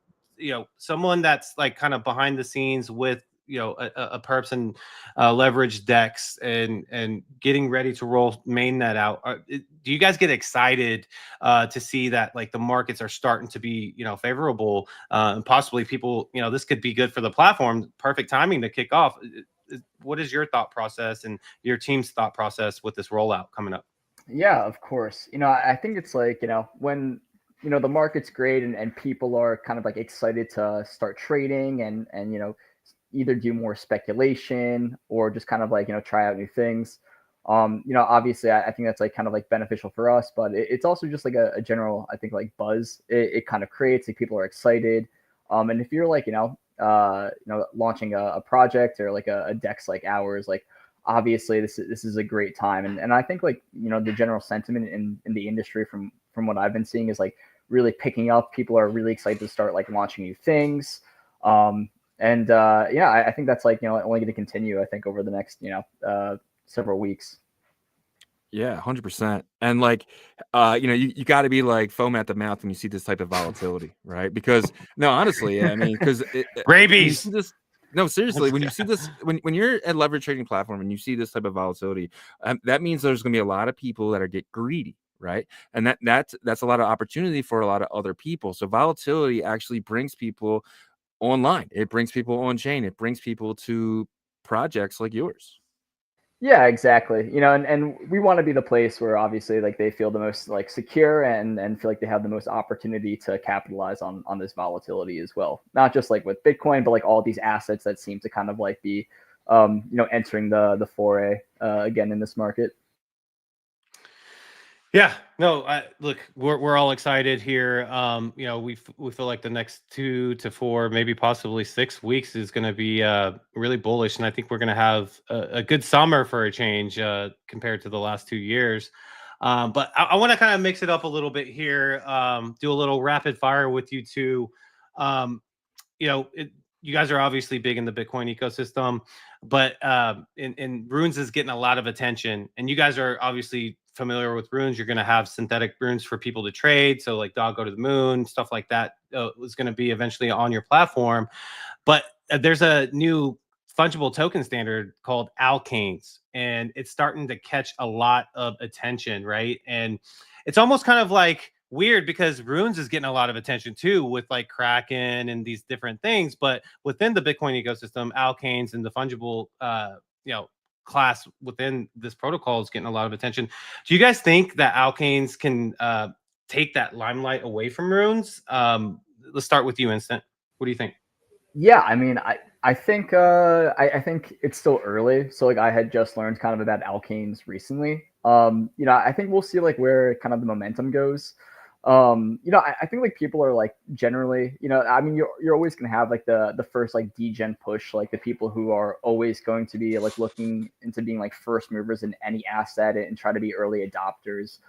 someone that's like kind of behind the scenes with a person leverage decks and getting ready to roll mainnet out. Do you guys get excited to see that like the markets are starting to be favorable and possibly people this could be good for the platform? Perfect timing to kick off. What is your thought process and your team's thought process with this rollout coming up?
Yeah, of course. I think it's like when the market's great and people are kind of like excited to start trading and either do more speculation or just kind of like try out new things. Obviously I think that's like kind of like beneficial for us, but it's also just like a general, I think, like buzz it kind of creates. Like people are excited, and if you're like launching a project or like a DEX like ours, like obviously this is a great time, and I think like the general sentiment in the industry from what I've been seeing is like really picking up. People are really excited to start like launching new things. I think that's like only going to continue, I think, over the next several weeks.
Yeah, 100%. And like you got to be like foam at the mouth when you see this type of volatility, right? Because no, honestly, I mean, because
rabies.
No, seriously, when you see this, when you're at leverage trading platform and you see this type of volatility, that means there's going to be a lot of people that are get greedy, right? And that's a lot of opportunity for a lot of other people. So volatility actually brings people online. It brings people on chain. It brings people to projects like yours.
Yeah, exactly. And we want to be the place where obviously like they feel the most like secure and feel like they have the most opportunity to capitalize on this volatility as well. Not just like with Bitcoin, but like all these assets that seem to kind of like be entering the foray again in this market.
Yeah, no, look, we're all excited here. We feel like the next 2 to 4, maybe possibly 6 weeks is going to be really bullish, and I think we're going to have a good summer for a change compared to the last 2 years. But I want to kind of mix it up a little bit here, do a little rapid fire with you two. You guys are obviously big in the Bitcoin ecosystem, but in Runes is getting a lot of attention, and you guys are obviously familiar with runes. You're going to have synthetic runes for people to trade. So like Dog Go to the Moon, stuff like that is going to be eventually on your platform. But there's a new fungible token standard called alkanes, and it's starting to catch a lot of attention, right? And it's almost kind of like weird because Runes is getting a lot of attention too with like Kraken and these different things, but within the Bitcoin ecosystem, alkanes and the fungible class within this protocol is getting a lot of attention. Do you guys think that alkanes can take that limelight away from Runes? Let's start with you, Instant. What do you think?
Yeah, I mean, I think I think it's still early. So like I had just learned kind of about alkanes recently. I think we'll see like where kind of the momentum goes. I think like people are like generally, I mean, you're always gonna have like the first like degen push, like the people who are always going to be like looking into being like first movers in any asset and try to be early adopters.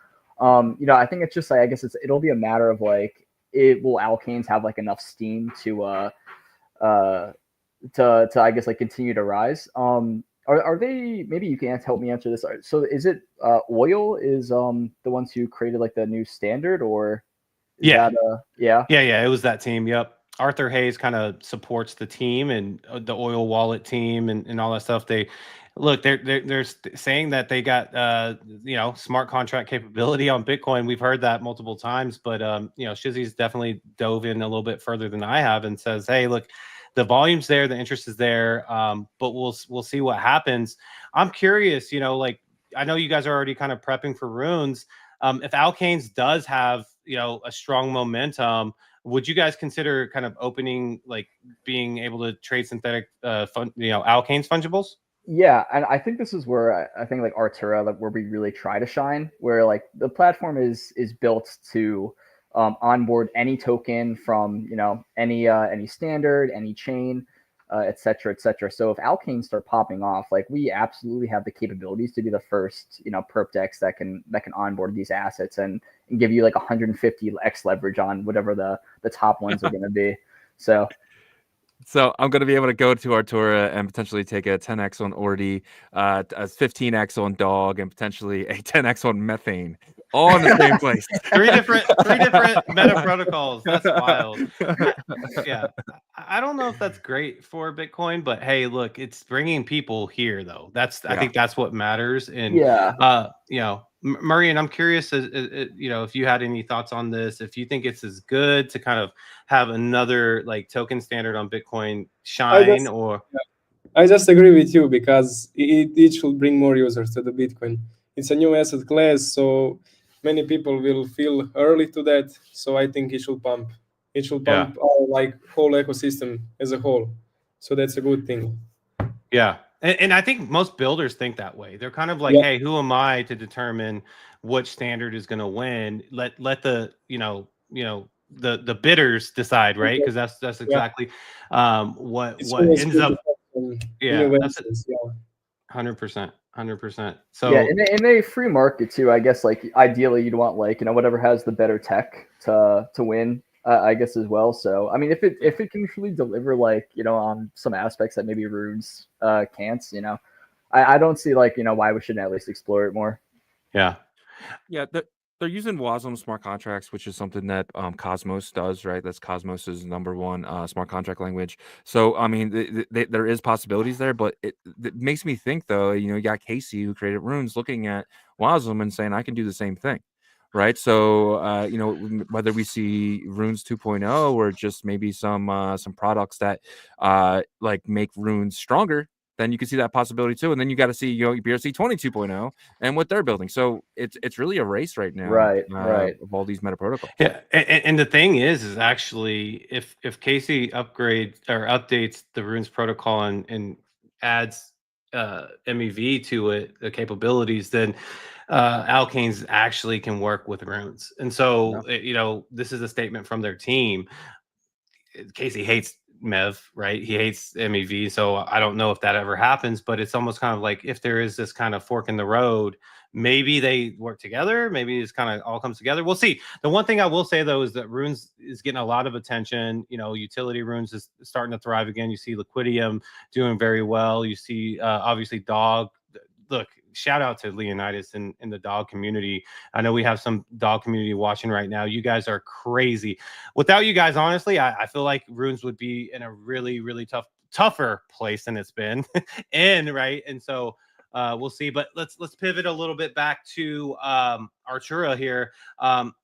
I think it's just like I guess it'll be a matter of like will alkanes have like enough steam to I guess like continue to rise. Are they, maybe you can help me answer this. So is it Oil is the ones who created like the new standard, or is
yeah.
Yeah,
it was that team. Yep. Arthur Hayes kind of supports the team and the Oil wallet team and all that stuff. They're saying that they got smart contract capability on Bitcoin. We've heard that multiple times, but Shizzy's definitely dove in a little bit further than I have and says, hey, look, the volume's there, the interest is there, but we'll see what happens. I'm curious, like I know you guys are already kind of prepping for Runes. If alkanes does have a strong momentum, would you guys consider kind of opening, like being able to trade synthetic alkanes fungibles?
Yeah, and I think this is where I think like Artura, like where we really try to shine, where like the platform is built to onboard any token from any standard, any chain, et cetera, et cetera. So if alkanes start popping off, like we absolutely have the capabilities to be the first perp dex that can onboard these assets and give you like 150x leverage on whatever the top ones are going to be. So
I'm going to be able to go to Artura and potentially take a 10x on Ordi, a 15x on Dog, and potentially a 10x on Methane, all in the same place.
three different meta protocols. That's wild. I don't know if that's great for Bitcoin, but hey, look, it's bringing people here though. I think that's what matters. And Murion, I'm curious, if you had any thoughts on this, if you think it's as good to kind of have another like token standard on Bitcoin shine,
I just agree with you because it should bring more users to the Bitcoin. It's a new asset class, so many people will feel early to that. So I think it should pump. It should pump our like whole ecosystem as a whole. So that's a good thing.
Yeah. And I think most builders think that way. They're kind of like, hey, who am I to determine which standard is going to win? Let the the bidders decide, right? Because that's exactly what ends up. That's 100%. So
yeah, in a free market too, I guess like ideally you'd want like whatever has the better tech to win. I guess as well. So I mean, if it can truly deliver like on some aspects that maybe Runes can't, I don't see like why we shouldn't at least explore it more.
Yeah, they're using WASM smart contracts, which is something that Cosmos does, right? That's Cosmos's #1 smart contract language. So I mean, there is possibilities there, but it makes me think though. You got Casey who created Runes looking at WASM and saying I can do the same thing. Right. So, whether we see Runes 2.0 or just maybe some products that like make Runes stronger, then you can see that possibility too. And then you got to see BRC 22.0 and what they're building. So it's really a race right now,
right?
Of all these meta protocols.
Yeah, and the thing is actually if Casey upgrades or updates the Runes protocol and adds MEV to it, the capabilities, then alkanes actually can work with Runes. And so this is a statement from their team. Casey hates MEV, right? He hates MEV, so I don't know if that ever happens, but it's almost kind of like if there is this kind of fork in the road, maybe they work together, maybe it's kind of all comes together. We'll see. The one thing I will say though is that Runes is getting a lot of attention. Utility Runes is starting to thrive again. You see Liquidium doing very well. You see obviously Dog. Look, shout out to Leonidas in the dog community. I know we have some dog community watching right now. You guys are crazy. Without you guys, honestly, I feel like Runes would be in a really, really tougher place than it's been right. And so we'll see. But let's pivot a little bit back to Artura here.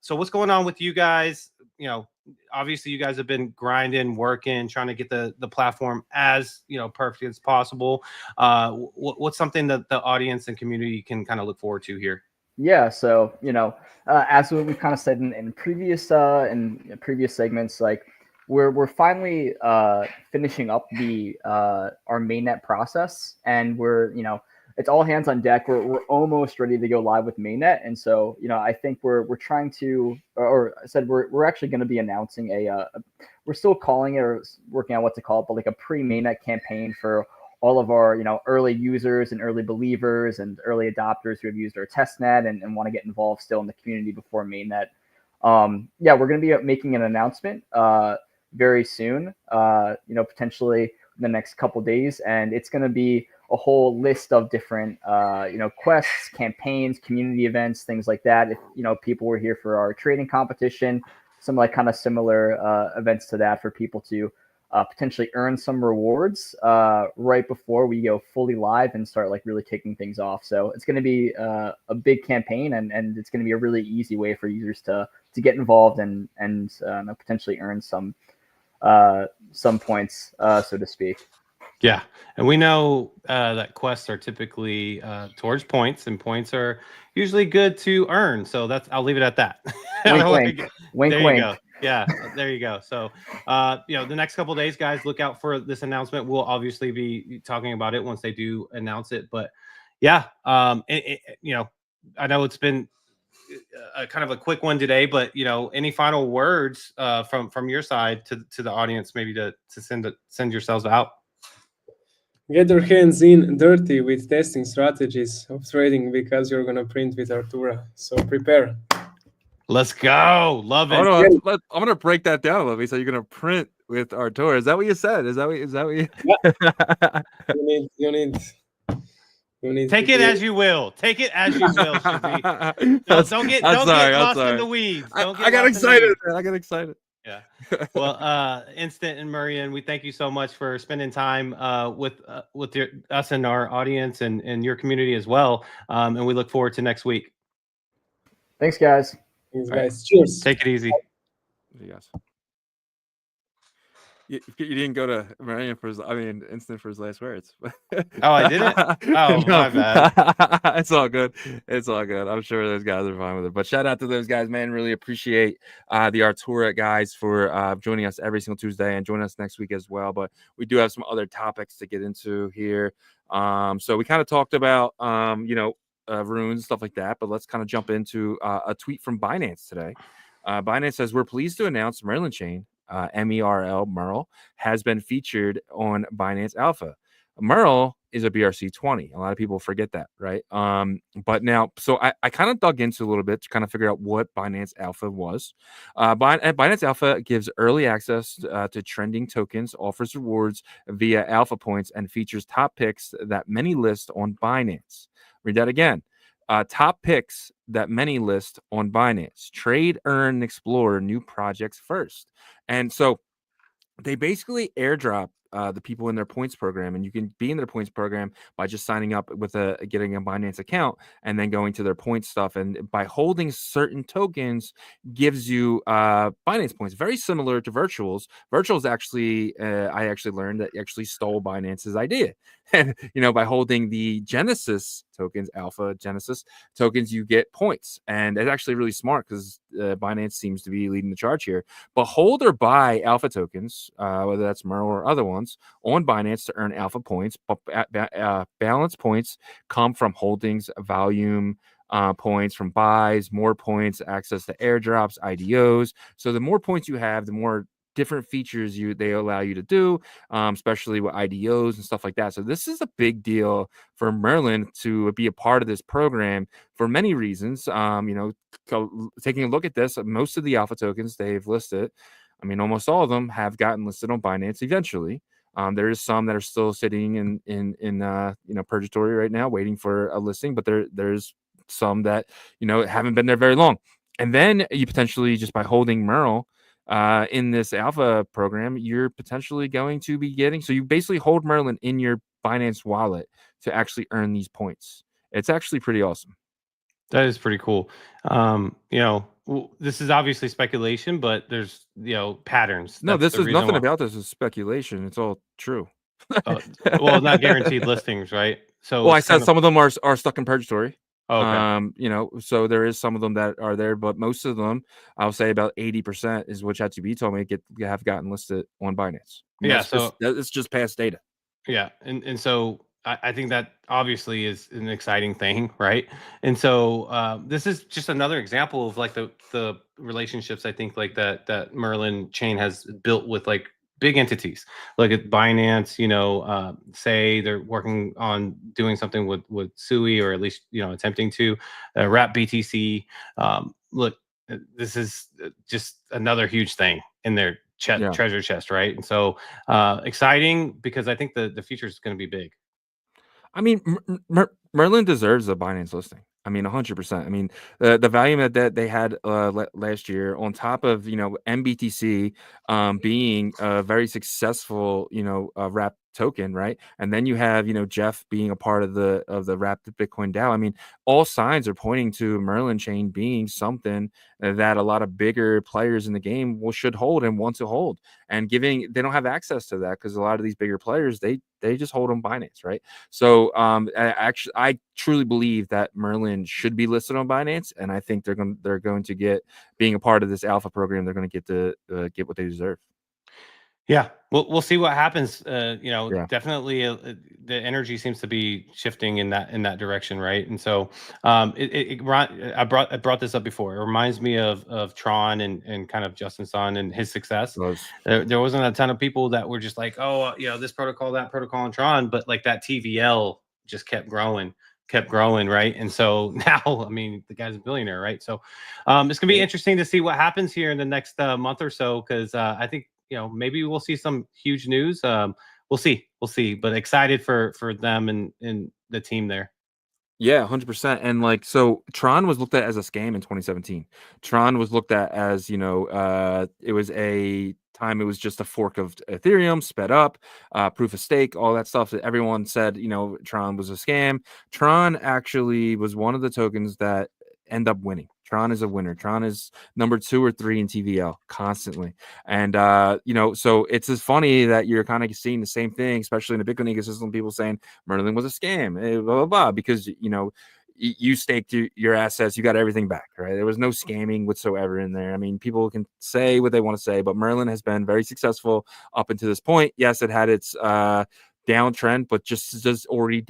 So what's going on with you guys? You know, obviously you guys have been grinding, working, trying to get the platform as, you know, perfect as possible. What's something that the audience and community can kind of look forward to here?
Yeah, so you know, as we kind of said in previous segments, like we're finally finishing up the our mainnet process, and we're, you know, it's all hands on deck. We're almost ready to go live with mainnet, and so, you know, I think we're trying to, or I said we're actually going to be announcing we're still calling it, or working out what to call it, but like a pre-mainnet campaign for all of our, you know, early users and early believers and early adopters who have used our testnet and want to get involved still in the community before mainnet. Yeah, we're going to be making an announcement very soon, you know, potentially in the next couple days, and it's going to be a whole list of different, you know, quests, campaigns, community events, things like that. If, you know, people were here for our trading competition, some like kind of similar events to that for people to potentially earn some rewards right before we go fully live and start like really kicking things off. So it's going to be a big campaign, and it's going to be a really easy way for users to get involved and potentially earn some points, so to speak.
Yeah, and we know that quests are typically towards points, and points are usually good to earn. So I'll leave it at that.
Wink, wink,
there
wink.
you go. Yeah, there you go. So, you know, the next couple of days, guys, look out for this announcement. We'll obviously be talking about it once they do announce it. But yeah, you know, I know it's been a kind of a quick one today, but, you know, any final words from your side to the audience, maybe to send yourselves out?
Get your hands in dirty with testing strategies of trading, because you're going to print with Artura. So prepare.
Let's go. Love it.
I'm going to break that down a little bit. So you're going to print with Artura. Is that what you said? Is that what you...
Yeah. You need
Take it as you will. Take it as you will, Shizzy. Don't get lost in the weeds.
I got excited. I got excited.
Yeah. Well, Instant and Murion, we thank you so much for spending time with us and our audience and your community as well. And we look forward to next week.
Thanks, guys.
Thanks, guys. Cheers.
Take it easy.
Yes. You didn't go to Murion Instant for his last words.
Oh, I didn't? Oh, my bad.
It's all good. It's all good. I'm sure those guys are fine with it. But shout out to those guys, man. Really appreciate the Artura guys for joining us every single Tuesday, and join us next week as well. But we do have some other topics to get into here. So we kind of talked about, you know, Rune, stuff like that. But let's kind of jump into a tweet from Binance today. Binance says, "We're pleased to announce Merlin chain, MERL, has been featured on Binance Alpha. MERL is a BRC20. A lot of people forget that, right? But now, so I kind of dug into a little bit to kind of figure out what Binance Alpha was. Binance Alpha gives early access to trending tokens, offers rewards via alpha points, and features top picks that many list on Binance." Read that again. Top picks that many list on Binance. Trade, earn, and explore new projects first. And so they basically airdrop the people in their points program, and you can be in their points program by just signing up with getting a Binance account and then going to their points stuff. And by holding certain tokens gives you Binance points, very similar to Virtuals. Virtuals actually, I actually learned that actually stole Binance's idea. And, you know, by holding the Genesis tokens, Alpha Genesis tokens, you get points. And it's actually really smart because Binance seems to be leading the charge here. But hold or buy Alpha tokens, whether that's MERL or other ones, on Binance to earn Alpha points. But balance points come from holdings, volume, points from buys, more points, access to airdrops, IDOs. So the more points you have, the more different features they allow you to do, especially with IDOs and stuff like that. So this is a big deal for Merlin to be a part of this program for many reasons. You know, taking a look at this, most of the alpha tokens they've listed, I mean, almost all of them have gotten listed on Binance eventually. There is some that are still sitting in you know, purgatory right now, waiting for a listing, but there's some that, you know, haven't been there very long. And then you potentially, just by holding MERL in this alpha program, you're potentially going to be getting, so you basically hold Merlin in your Binance wallet. to actually earn these points. It's actually pretty awesome.
That is pretty cool. This is obviously speculation, but there's patterns.
No,
That's
this
the
is
reason
nothing
why.
about this is speculation. It's all true.
Well, not guaranteed listings, right? So
Well, I
it's kind
said some of them are stuck in purgatory.
Oh, okay.
So there is some of them that are there, but most of them, I'll say about 80% is what ChatGPT told me have gotten listed on Binance. And
Yeah,
it's just past data.
Yeah, and so I think that obviously is an exciting thing, right? And so this is just another example of like the relationships I think like that Merlin chain has built with like big entities. Look at Binance, say they're working on doing something with Sui, or at least attempting to wrap BTC. Look, this is just another huge thing in their treasure chest, right? And so exciting, because I think the future is going to be big.
I mean, Merlin deserves a Binance listing. I mean, 100%. I mean, the volume that they had last year, on top of MBTC being a very successful wrap token, right? And then you have Jeff being a part of the wrapped Bitcoin DAO. I mean, all signs are pointing to Merlin chain being something that a lot of bigger players in the game should hold and want to hold. And they don't have access to that because a lot of these bigger players they just hold on Binance, right? So I truly believe that Merlin should be listed on Binance, and I think they're going to get, being a part of this alpha program, they're going to get what they deserve.
Yeah, we'll see what happens. Definitely the energy seems to be shifting in that direction, right? And so I brought this up before. It reminds me of Tron and kind of Justin Sun and his success. There wasn't a ton of people that were just like, oh, this protocol, that protocol, and Tron, but like that TVL just kept growing, right? And so now, I mean, the guy's a billionaire, right? So it's gonna be interesting to see what happens here in the next month or so, because I think maybe we'll see some huge news. We'll see, but excited for them and the team there.
Yeah, 100%. And so Tron was looked at as a scam in 2017. Tron was looked at as, it was a time, it was just a fork of Ethereum sped up, proof of stake, all that stuff that everyone said, Tron was a scam. Tron actually was one of the tokens that end up winning. Tron is a winner. Tron is number 2 or 3 in TVL constantly. And, so it's just funny that you're kind of seeing the same thing, especially in the Bitcoin ecosystem, people saying Merlin was a scam, blah, blah, blah, because, you staked your assets, you got everything back, right? There was no scamming whatsoever in there. I mean, people can say what they want to say, but Merlin has been very successful up until this point. Yes, it had its downtrend, but just as every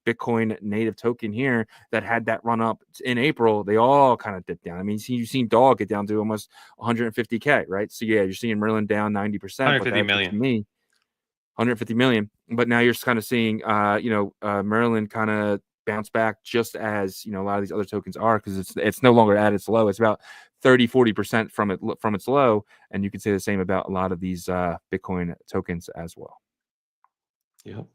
Bitcoin native token here that had that run up in April, they all kind of dipped down. I mean, you've seen Dog get down to almost 150K, right? So yeah, you're seeing Merlin down 90%.
150 million.
150 million. But now you're kind of seeing Merlin kind of bounce back, just as a lot of these other tokens are, because it's no longer at its low. It's about 30-40% from its low, and you can say the same about a lot of these Bitcoin tokens as well.
Yep.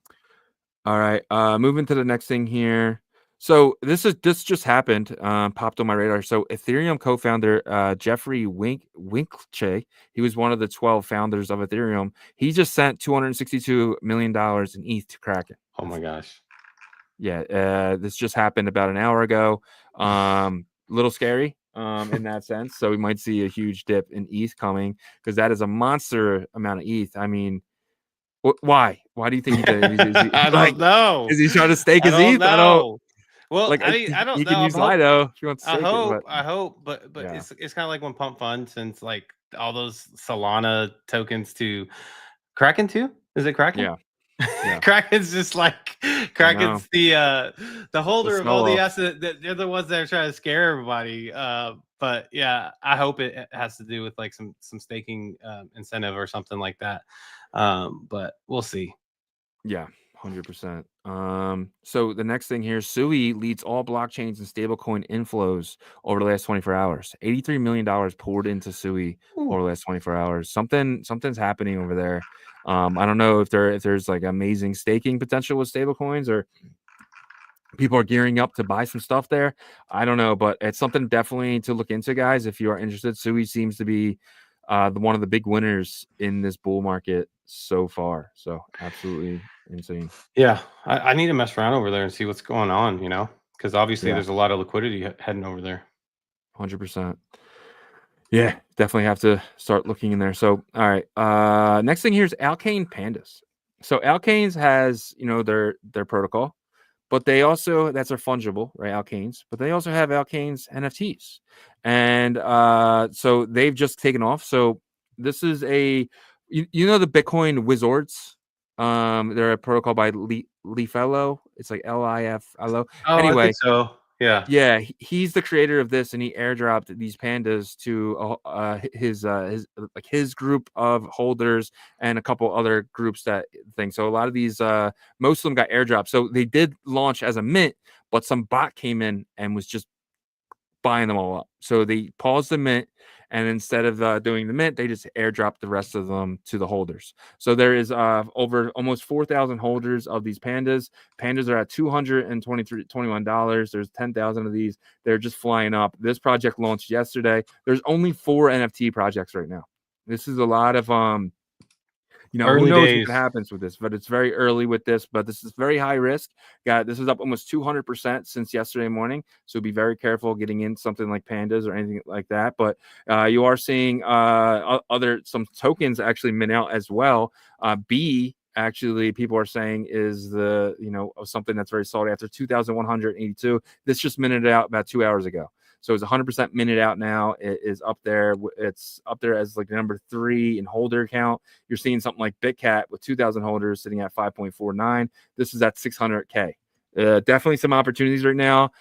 All right, moving to the next thing here. So this just happened, popped on my radar. So Ethereum co-founder Jeffrey Wilcke, he was one of the 12 founders of Ethereum. He just sent $262 million in ETH to Kraken.
Oh my gosh.
Yeah, this just happened about an hour ago. Little scary in that sense. So we might see a huge dip in ETH coming, because that is a monster amount of ETH. I mean, why? Why do you think he did it?
I don't know.
Is he trying to stake his ETH?
I don't. Well,
I
don't know.
He can use Lido if you want to stake it.
I hope, but yeah. It's kind of like when Pump Fund sends like all those Solana tokens to Kraken too. Is it Kraken?
Yeah.
Kraken's just like Kraken's the holder of all the assets. They're the ones that are trying to scare everybody. But yeah, I hope it has to do with like some staking incentive or something like that. But we'll see.
Yeah, 100%. So the next thing here, Sui leads all blockchains and stablecoin inflows over the last 24 hours. $83 million poured into Sui over the last 24 hours. Something's happening over there. I don't know if there's like amazing staking potential with stablecoins, or people are gearing up to buy some stuff there. I don't know, but it's something definitely to look into, guys. If you are interested, Sui seems to be one of the big winners in this bull market so far. So absolutely insane.
Yeah, I need to mess around over there and see what's going on, you know, because obviously
Yeah.
there's a lot of liquidity heading over there.
100%. Yeah, definitely have to start looking in there. So, all right. Next thing here is Alkane Pandas. So Alkanes has, you know, their protocol, but they also, that's their fungible, right? Alkanes, but they also have Alkanes NFTs. And so they've just taken off. So this is you know, the Bitcoin Wizards. They're a protocol by Lifello. It's like LIFLO.
Oh, I
Anyway,
think so. Yeah.
yeah, he's the creator of this, and he airdropped these pandas to his group of holders and a couple other groups that thing. So a lot of these, most of them got airdropped. So they did launch as a mint, but some bot came in and was just buying them all up. So they paused the mint, and instead of doing the mint, they just airdropped the rest of them to the holders. So there is over almost 4,000 holders of these pandas. Pandas are at $221. There's 10,000 of these. They're just flying up. This project launched yesterday. There's only 4 NFT projects right now. This is a lot of you know,
Early
who knows
days.
what happens with this, but it's very early with this. But this is very high risk. This is up almost 200% since yesterday morning. So be very careful getting in something like pandas or anything like that. But you are seeing some tokens actually mint out as well. B actually, people are saying is something that's very solid after 2,182. This just minted out about 2 hours ago. So it's 100% minted out now. It is up there. It's up there as like number 3 in holder count. You're seeing something like BitCat with 2,000 holders sitting at 5.49. This is at 600K. Definitely some opportunities right now.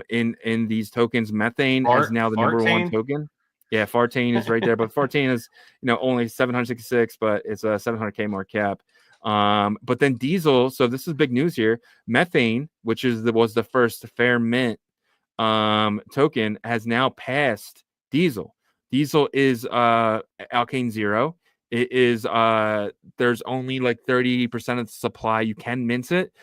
In these tokens, Methane is now the number 1 token. Yeah, Fartane is right there, but Fartane is only 766, but it's a 700K market cap. But then Diesel. So this is big news here. Methane, which was the first fair mint token, has now passed Diesel. Diesel is Alkane 0. It is there's only like 30% of the supply. You can mint it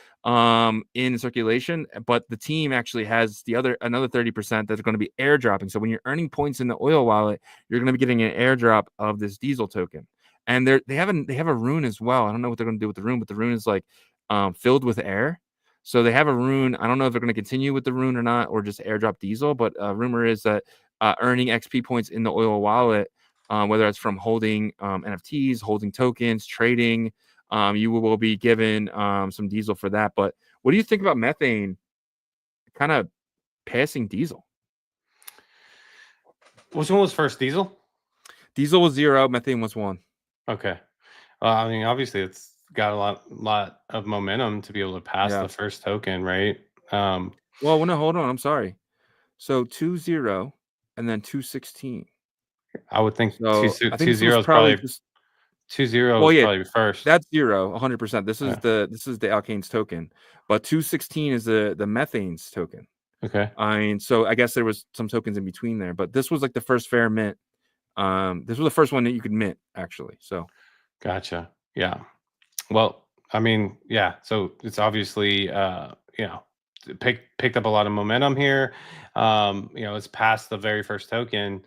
in circulation, but the team actually has another 30% that's going to be airdropping. So when you're earning points in the oil wallet, you're going to be getting an airdrop of this Diesel token. And they have a Rune as well. I don't know what they're going to do with the Rune, but the Rune is like filled with air. So they have a Rune. I don't know if they're going to continue with the Rune or not, or just airdrop Diesel. But rumor is that earning XP points in the oil wallet, whether it's from holding NFTs, holding tokens, trading, you will be given some Diesel for that. But what do you think about Methane kind of passing Diesel?
Which one was first, Diesel?
Diesel was 0. Methane was 1.
Okay. I mean, obviously, it's got a lot of momentum to be able to pass the first token, right?
Well, no, hold on. I'm sorry. So 2-0 and then 2-16.
I would think
so
2-0 is probably just 2-0 is probably first.
That's 0, 100%. This is the Alkane's token, but 2-16 is the Methane's token.
Okay.
I mean, so I guess there was some tokens in between there, but this was like the first fair mint. This was the first one that you could mint, actually. So, gotcha.
Yeah. Well, I mean, yeah. So it's obviously, picked up a lot of momentum here. It's past the very first token.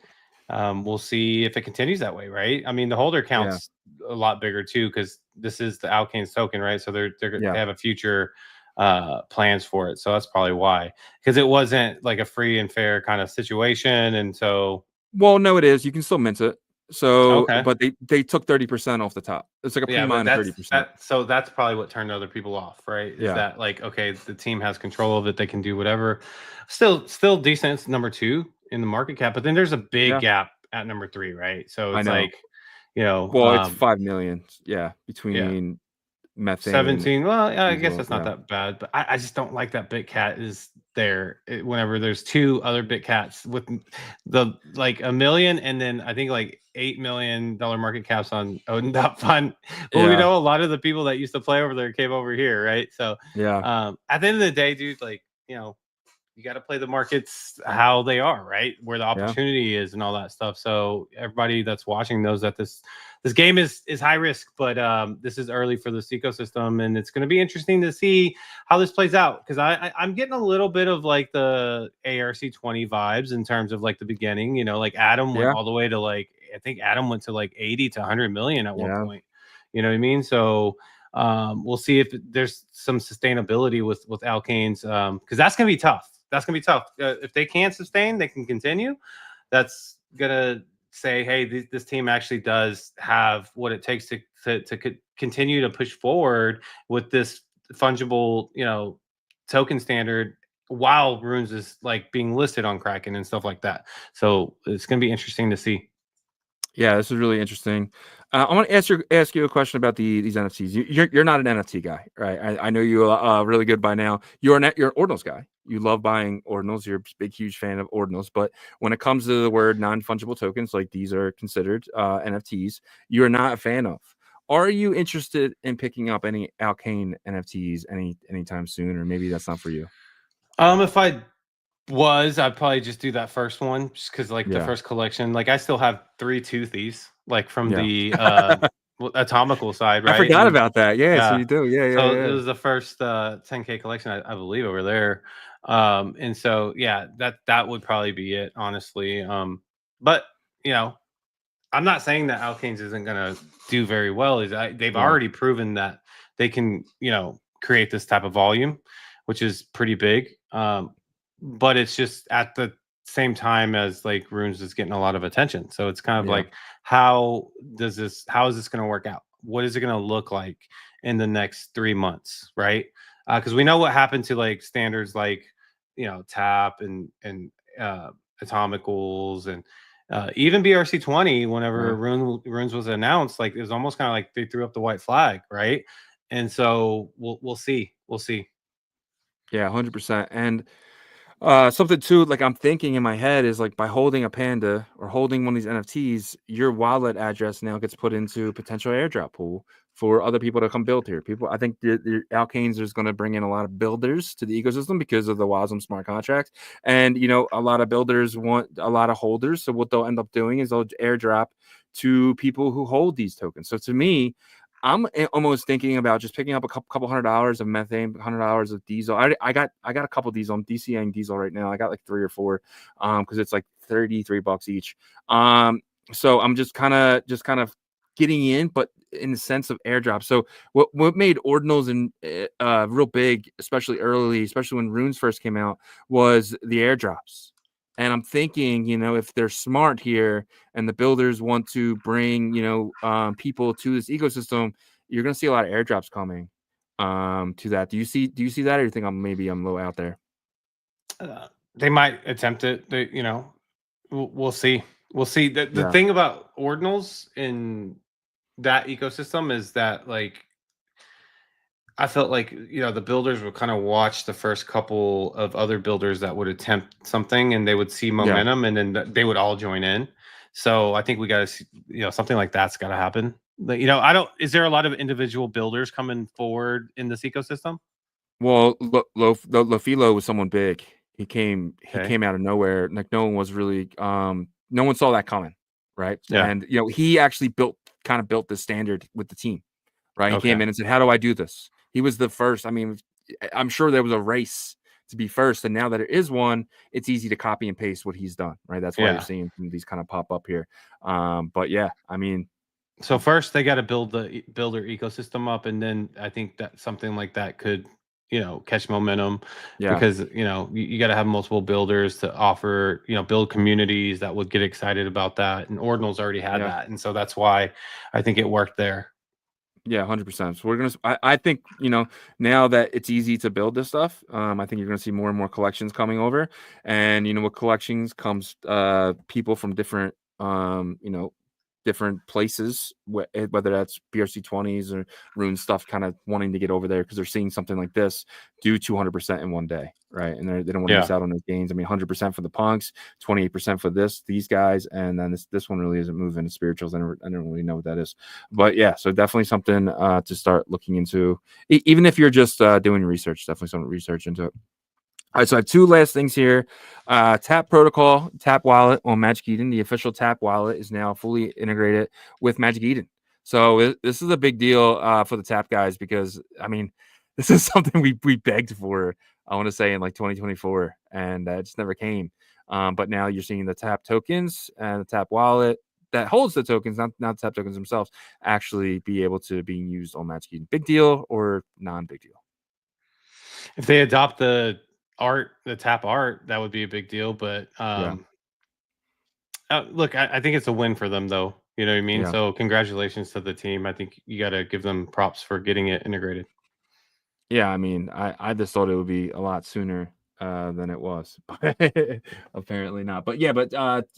We'll see if it continues that way, right? I mean, the holder count's a lot bigger too, because this is the Alkane's token, right? So they have a future plans for it. So that's probably why, because it wasn't like a free and fair kind of situation, and so.
Well, no, it is. You can still mint it. So, but they took 30% off the top. It's like a pre-mine of 30%.
So that's probably what turned other people off, right? Is that like, okay, the team has control of it, they can do whatever. Still decent. It's number 2 in the market cap, but then there's a big gap at number 3, right? So it's like,
well, it's 5 million, between Methane
17. Well, I guess that's not that bad, but I just don't like that BitCat is there whenever there's 2 other BitCats with the like $1 million and then I think like $8 million market caps on Odin.fund. But we know a lot of the people that used to play over there came over here, right? So at the end of the day, dude, like, you got to play the markets how they are, right? Where the opportunity is and all that stuff. So everybody that's watching knows that this game is high risk, but this is early for this ecosystem, and it's going to be interesting to see how this plays out, because I'm getting a little bit of like the ARC20 vibes in terms of like the beginning. Like Adam went all the way to like, I think Adam went to like 80 to 100 million at one point. You know what I mean? So We'll see if there's some sustainability with alkanes, because that's gonna be tough. That's gonna be tough. If they can't sustain, they can continue. That's gonna say, hey, this team actually does have what it takes to continue to push forward with this fungible, token standard, while Runes is like being listed on Kraken and stuff like that. So it's going to be interesting to see.
Yeah, this is really interesting. I want to ask you a question about these NFTs. You're not an NFT guy, right? I know you really good by now. You're an ordinals guy. You love buying ordinals. You're a big, huge fan of ordinals. But when it comes to the word non-fungible tokens, like these are considered NFTs, you're not a fan of. Are you interested in picking up any Alkane NFTs anytime soon, or maybe that's not for you?
If I I'd probably just do that first one, just because the first collection, I still have 3 toothies, from the atomical side, right?
I forgot about that. Yeah, so you do.
So it was the first 10K collection, I believe, over there. And so that would probably be it, honestly. But I'm not saying that Alkanes isn't gonna do very well. They've already proven that they can, create this type of volume, which is pretty big. But it's just at the same time as Runes is getting a lot of attention. So it's kind of how is this going to work out? What is it going to look like in the next 3 months, right? Because we know what happened to standards TAP and atomicals and even BRC20. Whenever Runes was announced, it was almost kind of they threw up the white flag, right? And so we'll see.
Yeah, 100%. And something too, I'm thinking in my head is by holding a panda or holding one of these NFTs, your wallet address now gets put into potential airdrop pool for other people to come build here. I think the Alkanes is going to bring in a lot of builders to the ecosystem because of the WASM smart contracts. And, a lot of builders want a lot of holders. So what they'll end up doing is they'll airdrop to people who hold these tokens. So to me, I'm almost thinking about just picking up a couple $100 of methane, $100 of diesel. I got a couple of diesel. I'm DCing diesel right now. I got 3 or 4 because it's $33 each. So I'm just kind of getting in, but in the sense of airdrop. So what made ordinals and real big, especially when Runes first came out, was the airdrops. And I'm thinking, if they're smart here and the builders want to bring, people to this ecosystem, you're going to see a lot of airdrops coming to that. Do you see that, or you think I'm low out there?
They might attempt it. We'll see. We'll see. The thing about ordinals in that ecosystem is that I felt the builders would kind of watch the first couple of other builders that would attempt something, and they would see momentum, and then they would all join in. So I think we got to see, something like that's got to happen. Is there a lot of individual builders coming forward in this ecosystem?
Well, Lofilo was someone big. He came out of nowhere. No one was really, no one saw that coming, right?
Yeah.
And he actually built this standard with the team, right? He came in and said, "How do I do this?" He was the first. I mean, I'm sure there was a race to be first, and now that there is one, it's easy to copy and paste what he's done, right? That's why you're seeing these kind of pop up here. But yeah, I mean,
so first they got to build the builder ecosystem up, and then I think that something like that could, catch momentum. Because you got to have multiple builders to offer, build communities that would get excited about that, and Ordinals already had that, and so that's why I think it worked there.
Yeah, 100%. So we're gonna. I think now that it's easy to build this stuff, I think you're gonna see more and more collections coming over, and with collections comes people from different different places, whether that's BRC20s or Rune stuff, kind of wanting to get over there because they're seeing something like this do 200% in one day, right? And they don't want to miss out on those gains. I mean, 100% for the punks, 28% for these guys, and then this one really isn't moving. The spirituals, I don't really know what that is, but yeah, so definitely something to start looking into, even if you're just doing research. Definitely some research into it. All right, so I have 2 last things here. Tap protocol, Tap wallet on Magic Eden. The official Tap wallet is now fully integrated with Magic Eden. So this is a big deal for the Tap guys because, I mean, this is something we begged for, I want to say, in 2024, and it just never came. But now you're seeing the Tap tokens and the Tap wallet that holds the tokens, not tap tokens themselves, actually be able to be used on that scheme. Big deal or non-big deal?
If they adopt the tap art, that would be a big deal. But look, I think it's a win for them, though. You know what I mean?
Yeah.
So congratulations to the team. I think you got to give them props for getting it integrated.
Yeah, I mean, I just thought it would be a lot sooner than it was, but apparently not. But yeah,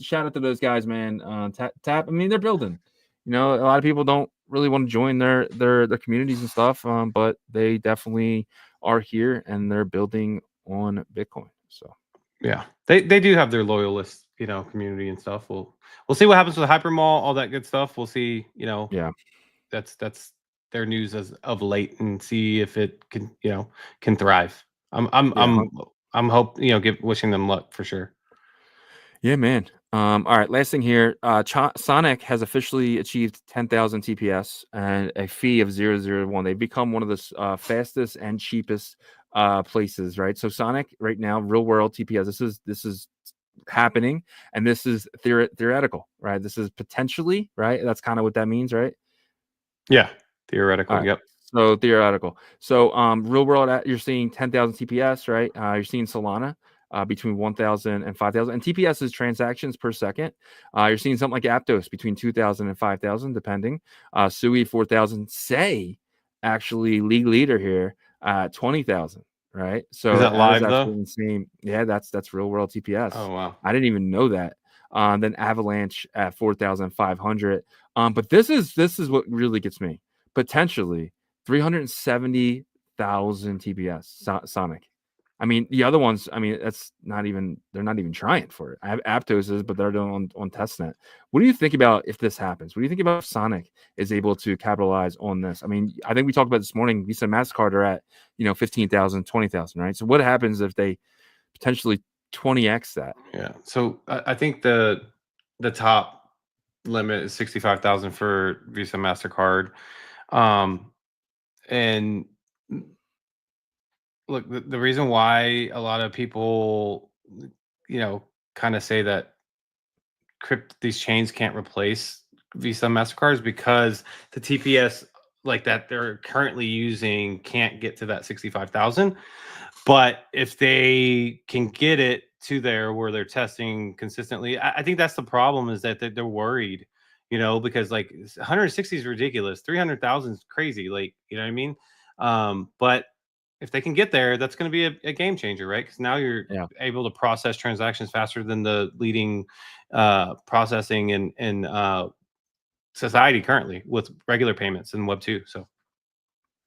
shout out to those guys, man. Tap. I mean, they're building. You know, a lot of people don't really want to join their communities and stuff, but they definitely are here and they're building on Bitcoin. So
yeah, they do have their loyalist, you know, community and stuff. We'll see what happens with Hypermall, all that good stuff. We'll see. You know,
yeah,
that's their news as of late, and see if it can, you know, can thrive. I'm wishing them luck for sure.
Yeah, man. All right, last thing here. Sonic has officially achieved 10,000 TPS and a fee of 0.001. They've become one of the fastest and cheapest places, right? So Sonic right now, real world TPS. This is happening, and this is theoretical, right? This is potentially, right? That's kind of what that means, right?
Yeah, theoretical.
Right.
Yep.
So theoretical. So real world, you're seeing 10,000 TPS, right? You're seeing Solana between 1,000 and 5,000. And TPS is transactions per second. You're seeing something like Aptos between 2,000 and 5,000, depending. Sui 4,000. Say, actually, league leader here, 20,000, right? So
is that live though?
Insane. Yeah, that's real world TPS.
Oh wow,
I didn't even know that. Then Avalanche at 4,500. But this is what really gets me. Potentially 370,000 TPS Sonic. I mean, the other ones, I mean, they're not even trying for it. I have Aptos, but they're doing on testnet. What do you think about if this happens? What do you think about if Sonic is able to capitalize on this? I mean, I think we talked about this morning, Visa and MasterCard are at, 15,000, 20,000, right? So what happens if they potentially 20x that?
Yeah. So I think the top limit is 65,000 for Visa, MasterCard. And look, the reason why a lot of people, kind of say that these chains can't replace Visa, MasterCard is because the TPS like that they're currently using can't get to that 65,000. But if they can get it to there where they're testing consistently, I think that's the problem, is that they're worried, because like 160 is ridiculous. 300,000 is crazy. Like, you know what I mean? But if they can get there, that's going to be a game changer, right? Because now you're able to process transactions faster than the leading processing in society currently with regular payments in Web 2. So,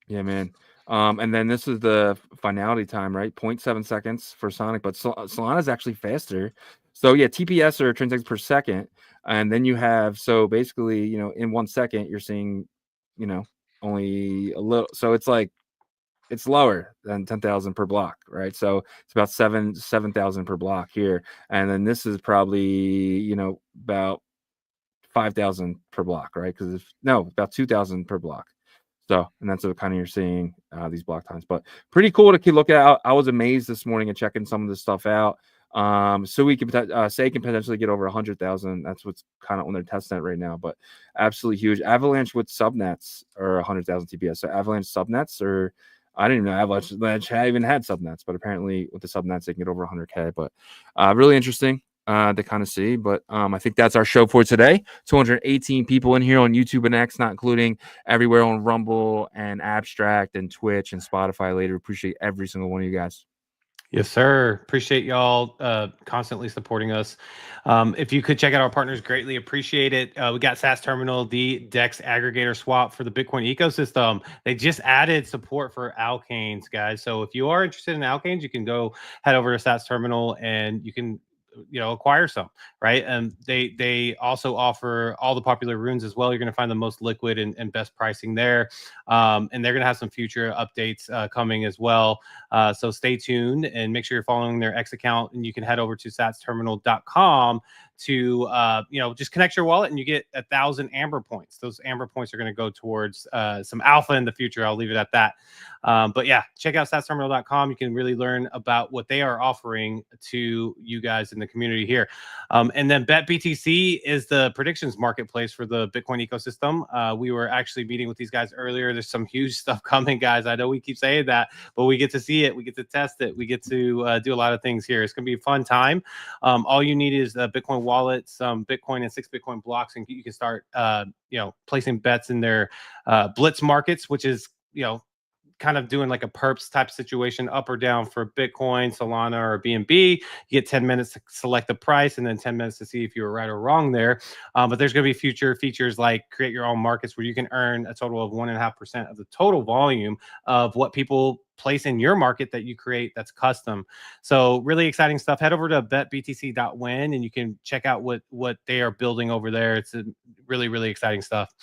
yeah, man. And then this is the finality time, right? 0.7 seconds for Sonic, but Solana is actually faster. So yeah, TPS or transactions per second, and then you have, so basically, in 1 second you're seeing, only a little. So it's like it's lower than 10,000 per block, right? So it's about 7,000 per block here, and then this is probably about 5,000 per block, right? Because about 2,000 per block. So, and that's what kind of you're seeing these block times, but pretty cool to look at. I was amazed this morning at checking some of this stuff out. So we can say can potentially get over 100,000. That's what's kind of on their testnet right now, but absolutely huge. Avalanche with subnets or 100,000 TPS. So Avalanche subnets, or I didn't even know Avalanche even had subnets, but apparently with the subnets they can get over 100K. But really interesting to kind of see. But I think that's our show for today. 218 people in here on YouTube and X, not including everywhere on Rumble and Abstract and Twitch and Spotify later. Appreciate every single one of you guys.
Yes, sir. Appreciate y'all constantly supporting us. If you could check out our partners, greatly appreciate it. We got SAS Terminal, the DEX aggregator swap for the Bitcoin ecosystem. They just added support for alkanes, guys. So if you are interested in alkanes, you can go head over to SAS Terminal and you can acquire some, right? And they also offer all the popular runes as well. You're going to find the most liquid and best pricing there. And they're going to have some future updates coming as well. So stay tuned and make sure you're following their X account, and you can head over to satsterminal.com to just connect your wallet, and you get 1,000 Amber points. Those Amber points are going to go towards some alpha in the future. I'll leave it at that. But yeah, check out statsterminal.com. You can really learn about what they are offering to you guys in the community here. And then BetBTC is the predictions marketplace for the Bitcoin ecosystem. We were actually meeting with these guys earlier. There's some huge stuff coming, guys. I know we keep saying that, but we get to see it. We get to test it. We get to do a lot of things here. It's going to be a fun time. All you need is a Bitcoin wallet, some Bitcoin and 6 Bitcoin blocks, and you can start, placing bets in their blitz markets, which is, kind of doing like a perps type situation, up or down for Bitcoin, Solana, or BNB. You get 10 minutes to select the price and then 10 minutes to see if you were right or wrong there. But there's going to be future features like create your own markets where you can earn a total of 1.5% of the total volume of what people place in your market that you create that's custom. So really exciting stuff. Head over to betbtc.win and you can check out what they are building over there. It's really, really exciting stuff.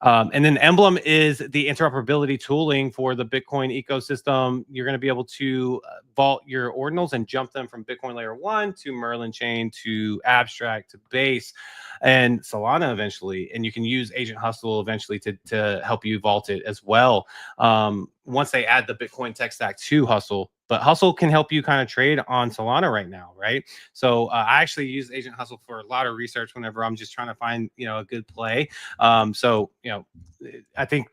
And then Emblem is the interoperability tooling for the Bitcoin ecosystem. You're going to be able to vault your ordinals and jump them from Bitcoin layer 1 to Merlin chain to Abstract to Base and Solana eventually. And you can use Agent Hustle eventually to help you vault it as well. Once they add the Bitcoin tech stack to Hustle. But Hustle can help you kind of trade on Solana right now, right? So I actually use Agent Hustle for a lot of research whenever I'm just trying to find, a good play. I think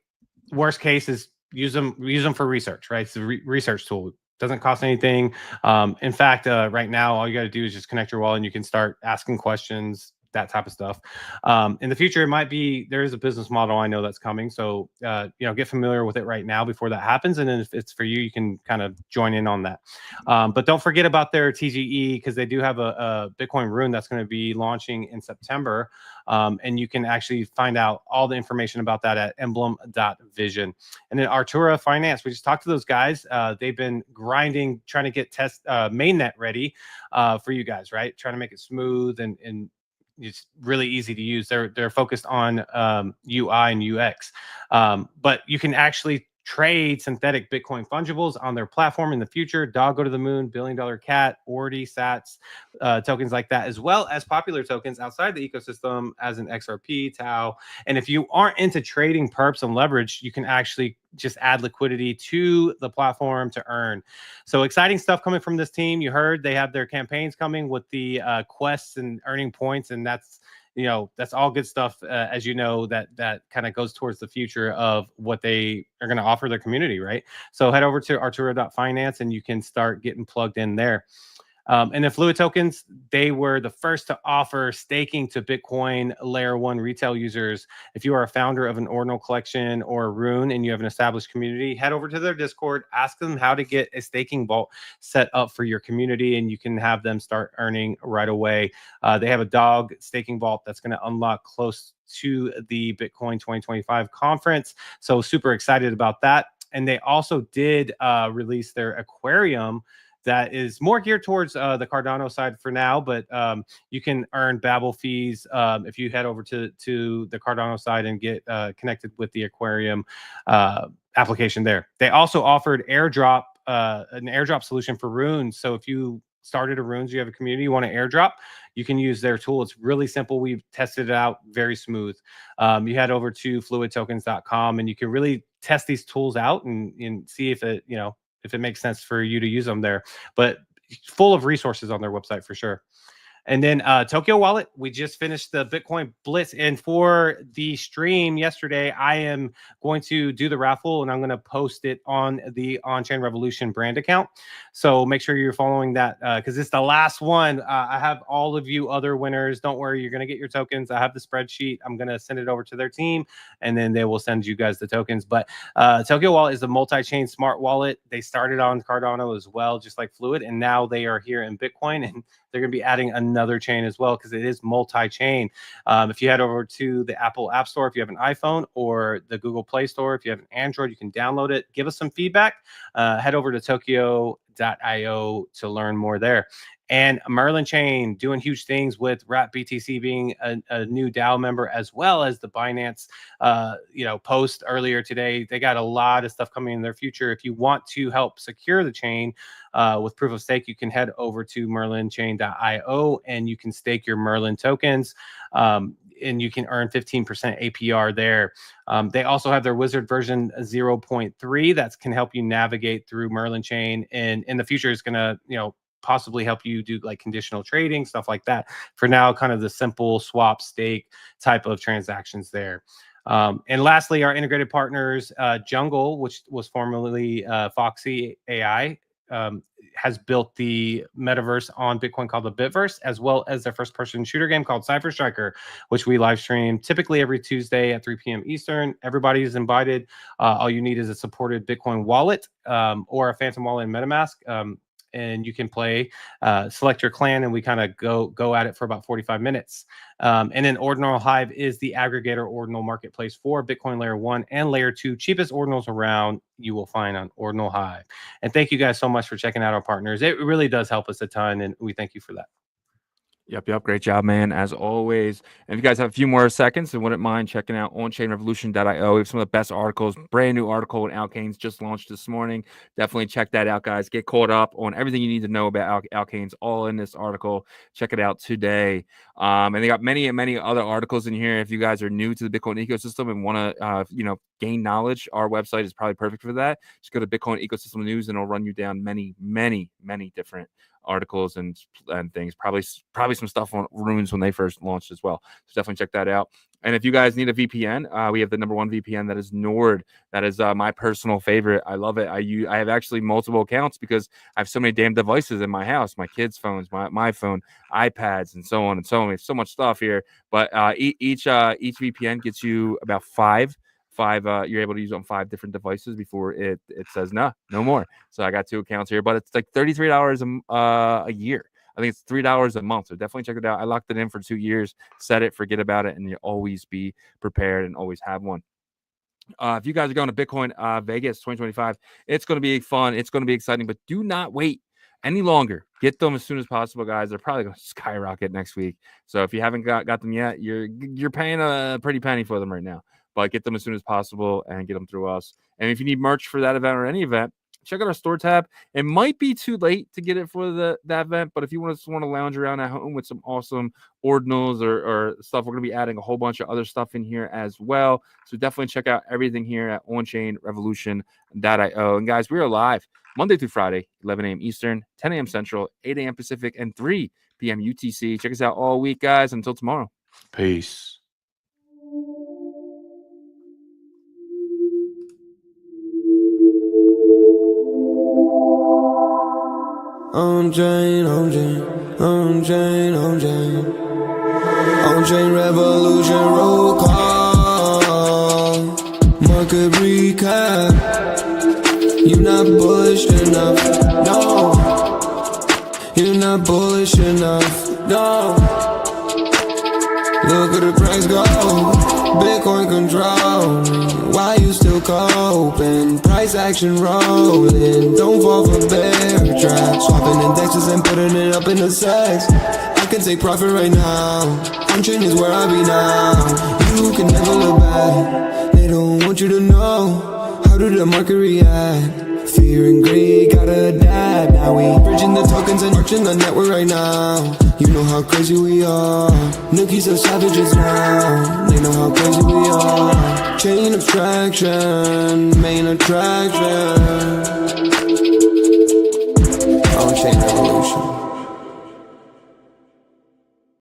worst case is use them for research, right? It's a research tool. Doesn't cost anything. In fact, right now, all you got to do is just connect your wallet and you can start asking questions, that type of stuff. In the future, it might be, there is a business model I know that's coming. So, get familiar with it right now before that happens. And then if it's for you, you can kind of join in on that. But don't forget about their TGE, because they do have a Bitcoin Rune that's going to be launching in September. And you can actually find out all the information about that at emblem.vision. And then Artura Finance, we just talked to those guys. They've been grinding, trying to get mainnet ready for you guys, right? Trying to make it smooth and it's really easy to use. They're focused on UI and UX, but you can actually trade synthetic Bitcoin fungibles on their platform in the future. Dog Go to the Moon, $1 billion Cat, Ordi, Sats, tokens like that, as well as popular tokens outside the ecosystem as an XRP, Tau. And if you aren't into trading perps and leverage, you can actually just add liquidity to the platform to earn. So exciting stuff coming from this team. You heard they have their campaigns coming with the quests and earning points, and that's all good stuff. As you know, that kind of goes towards the future of what they are going to offer their community, right? So head over to artura.finance and you can start getting plugged in there. And then Fluid Tokens, they were the first to offer staking to Bitcoin layer 1 retail users. If you are a founder of an ordinal collection or a Rune and you have an established community, head over to their Discord, ask them how to get a staking vault set up for your community, and you can have them start earning right away. They have a dog staking vault that's going to unlock close to the Bitcoin 2025 conference. So super excited about that. And they also did release their aquarium that is more geared towards the Cardano side for now, but you can earn Babel fees if you head over to the Cardano side and get connected with the Aquarium application there. They also offered an airdrop solution for Runes. So if you started a Runes, you have a community, you want to airdrop, you can use their tool. It's really simple. We've tested it out, very smooth. You head over to fluidtokens.com and you can really test these tools out and see if it, if it makes sense for you to use them there, but full of resources on their website for sure. And then Tokyo Wallet, we just finished the Bitcoin Blitz. And for the stream yesterday, I am going to do the raffle and I'm going to post it on the OnChain Revolution brand account. So make sure you're following that because it's the last one. I have all of you other winners. Don't worry, you're going to get your tokens. I have the spreadsheet. I'm going to send it over to their team and then they will send you guys the tokens. But Tokyo Wallet is a multi-chain smart wallet. They started on Cardano as well, just like Fluid. And now they are here in Bitcoin and they're going to be adding another chain as well because it is multi-chain. If you head over to the Apple App Store, if you have an iPhone, or the Google Play Store, if you have an Android, you can download it. Give us some feedback. Head over to Tokyo.io to learn more there. and Merlin Chain doing huge things with Wrap BTC being a new DAO member, as well as the Binance post earlier today. They got a lot of stuff coming in their future. If you want to help secure the chain with proof of stake, you can head over to merlinchain.io and you can stake your Merlin tokens. And you can earn 15% APR there. They also have their Wizard version 0.3 that can help you navigate through Merlin Chain, and in the future is going to possibly help you do like conditional trading, stuff like that. For now, kind of the simple swap stake type of transactions there. And lastly, our integrated partners, Jungle, which was formerly Foxy AI, has built the metaverse on Bitcoin called the Bitverse, as well as their first-person shooter game called Cypher Striker, which we live stream typically every Tuesday at 3 p.m. Eastern. Everybody is invited. All you need is a supported Bitcoin wallet or a Phantom wallet in MetaMask. And you can play, select your clan, and we kind of go at it for about 45 minutes. And then Ordinal Hive is the aggregator ordinal marketplace for Bitcoin Layer 1 and Layer 2. Cheapest ordinals around you will find on Ordinal Hive. And thank you guys so much for checking out our partners. It really does help us a ton, and we thank you for that.
Yep. Great job, man, as always. And if you guys have a few more seconds and wouldn't mind checking out OnChainRevolution.io, we have some of the best articles. Brand new article on Alkanes just launched this morning. Definitely check that out, guys. Get caught up on everything you need to know about Alkanes, all in this article. Check it out today. And they got many and many other articles in here. If you guys are new to the Bitcoin ecosystem and want to, gain knowledge, our website is probably perfect for that. Just go to Bitcoin Ecosystem News, and it'll run you down many different articles and things. Probably some stuff on Runes when they first launched as well. So definitely check that out. And if you guys need a VPN, we have the #1 VPN, that is Nord. That is my personal favorite. I love it. I have actually multiple accounts because I have so many damn devices in my house, my kids' phones, my phone, iPads, and so on and so on. We have so much stuff here. But each VPN gets you about five. You're able to use on 5 different devices before it says no more. So I got 2 accounts here, but it's like $33 a year. I think it's $3 a month. So definitely check it out. I locked it in for 2 years, set it, forget about it, and you'll always be prepared and always have one. If you guys are going to Bitcoin Vegas 2025, it's going to be fun. It's going to be exciting, but do not wait any longer. Get them as soon as possible, guys. They're probably going to skyrocket next week. So if you haven't got them yet, you're paying a pretty penny for them right now. But get them as soon as possible and get them through us. And if you need merch for that event or any event, check out our store tab. It might be too late to get it for that event, but if you want to lounge around at home with some awesome ordinals or stuff, we're going to be adding a whole bunch of other stuff in here as well. So definitely check out everything here at OnChainRevolution.io. And guys, we are live Monday through Friday, 11 a.m. Eastern, 10 a.m. Central, 8 a.m. Pacific, and 3 p.m. UTC. Check us out all week, guys. Until tomorrow.
Peace.
OnChain Revolution roll call. Market recap. You're not bullish enough. No. You're not bullish enough. No. Look at the price go. Bitcoin control. Why you still coping? Price action rolling. Don't fall for bear trap. Swapping indexes and putting it up in the sex. I can take profit right now. OnChain is where I be now. You can never look back. They don't want you to know. How did the market react? Fear and greed gotta adapt. Now we bridging the tokens and marching the network right now. You know how crazy we are. Nookies are savages now. They know how crazy we are. Chain abstraction, main attraction. OnChain Revolution.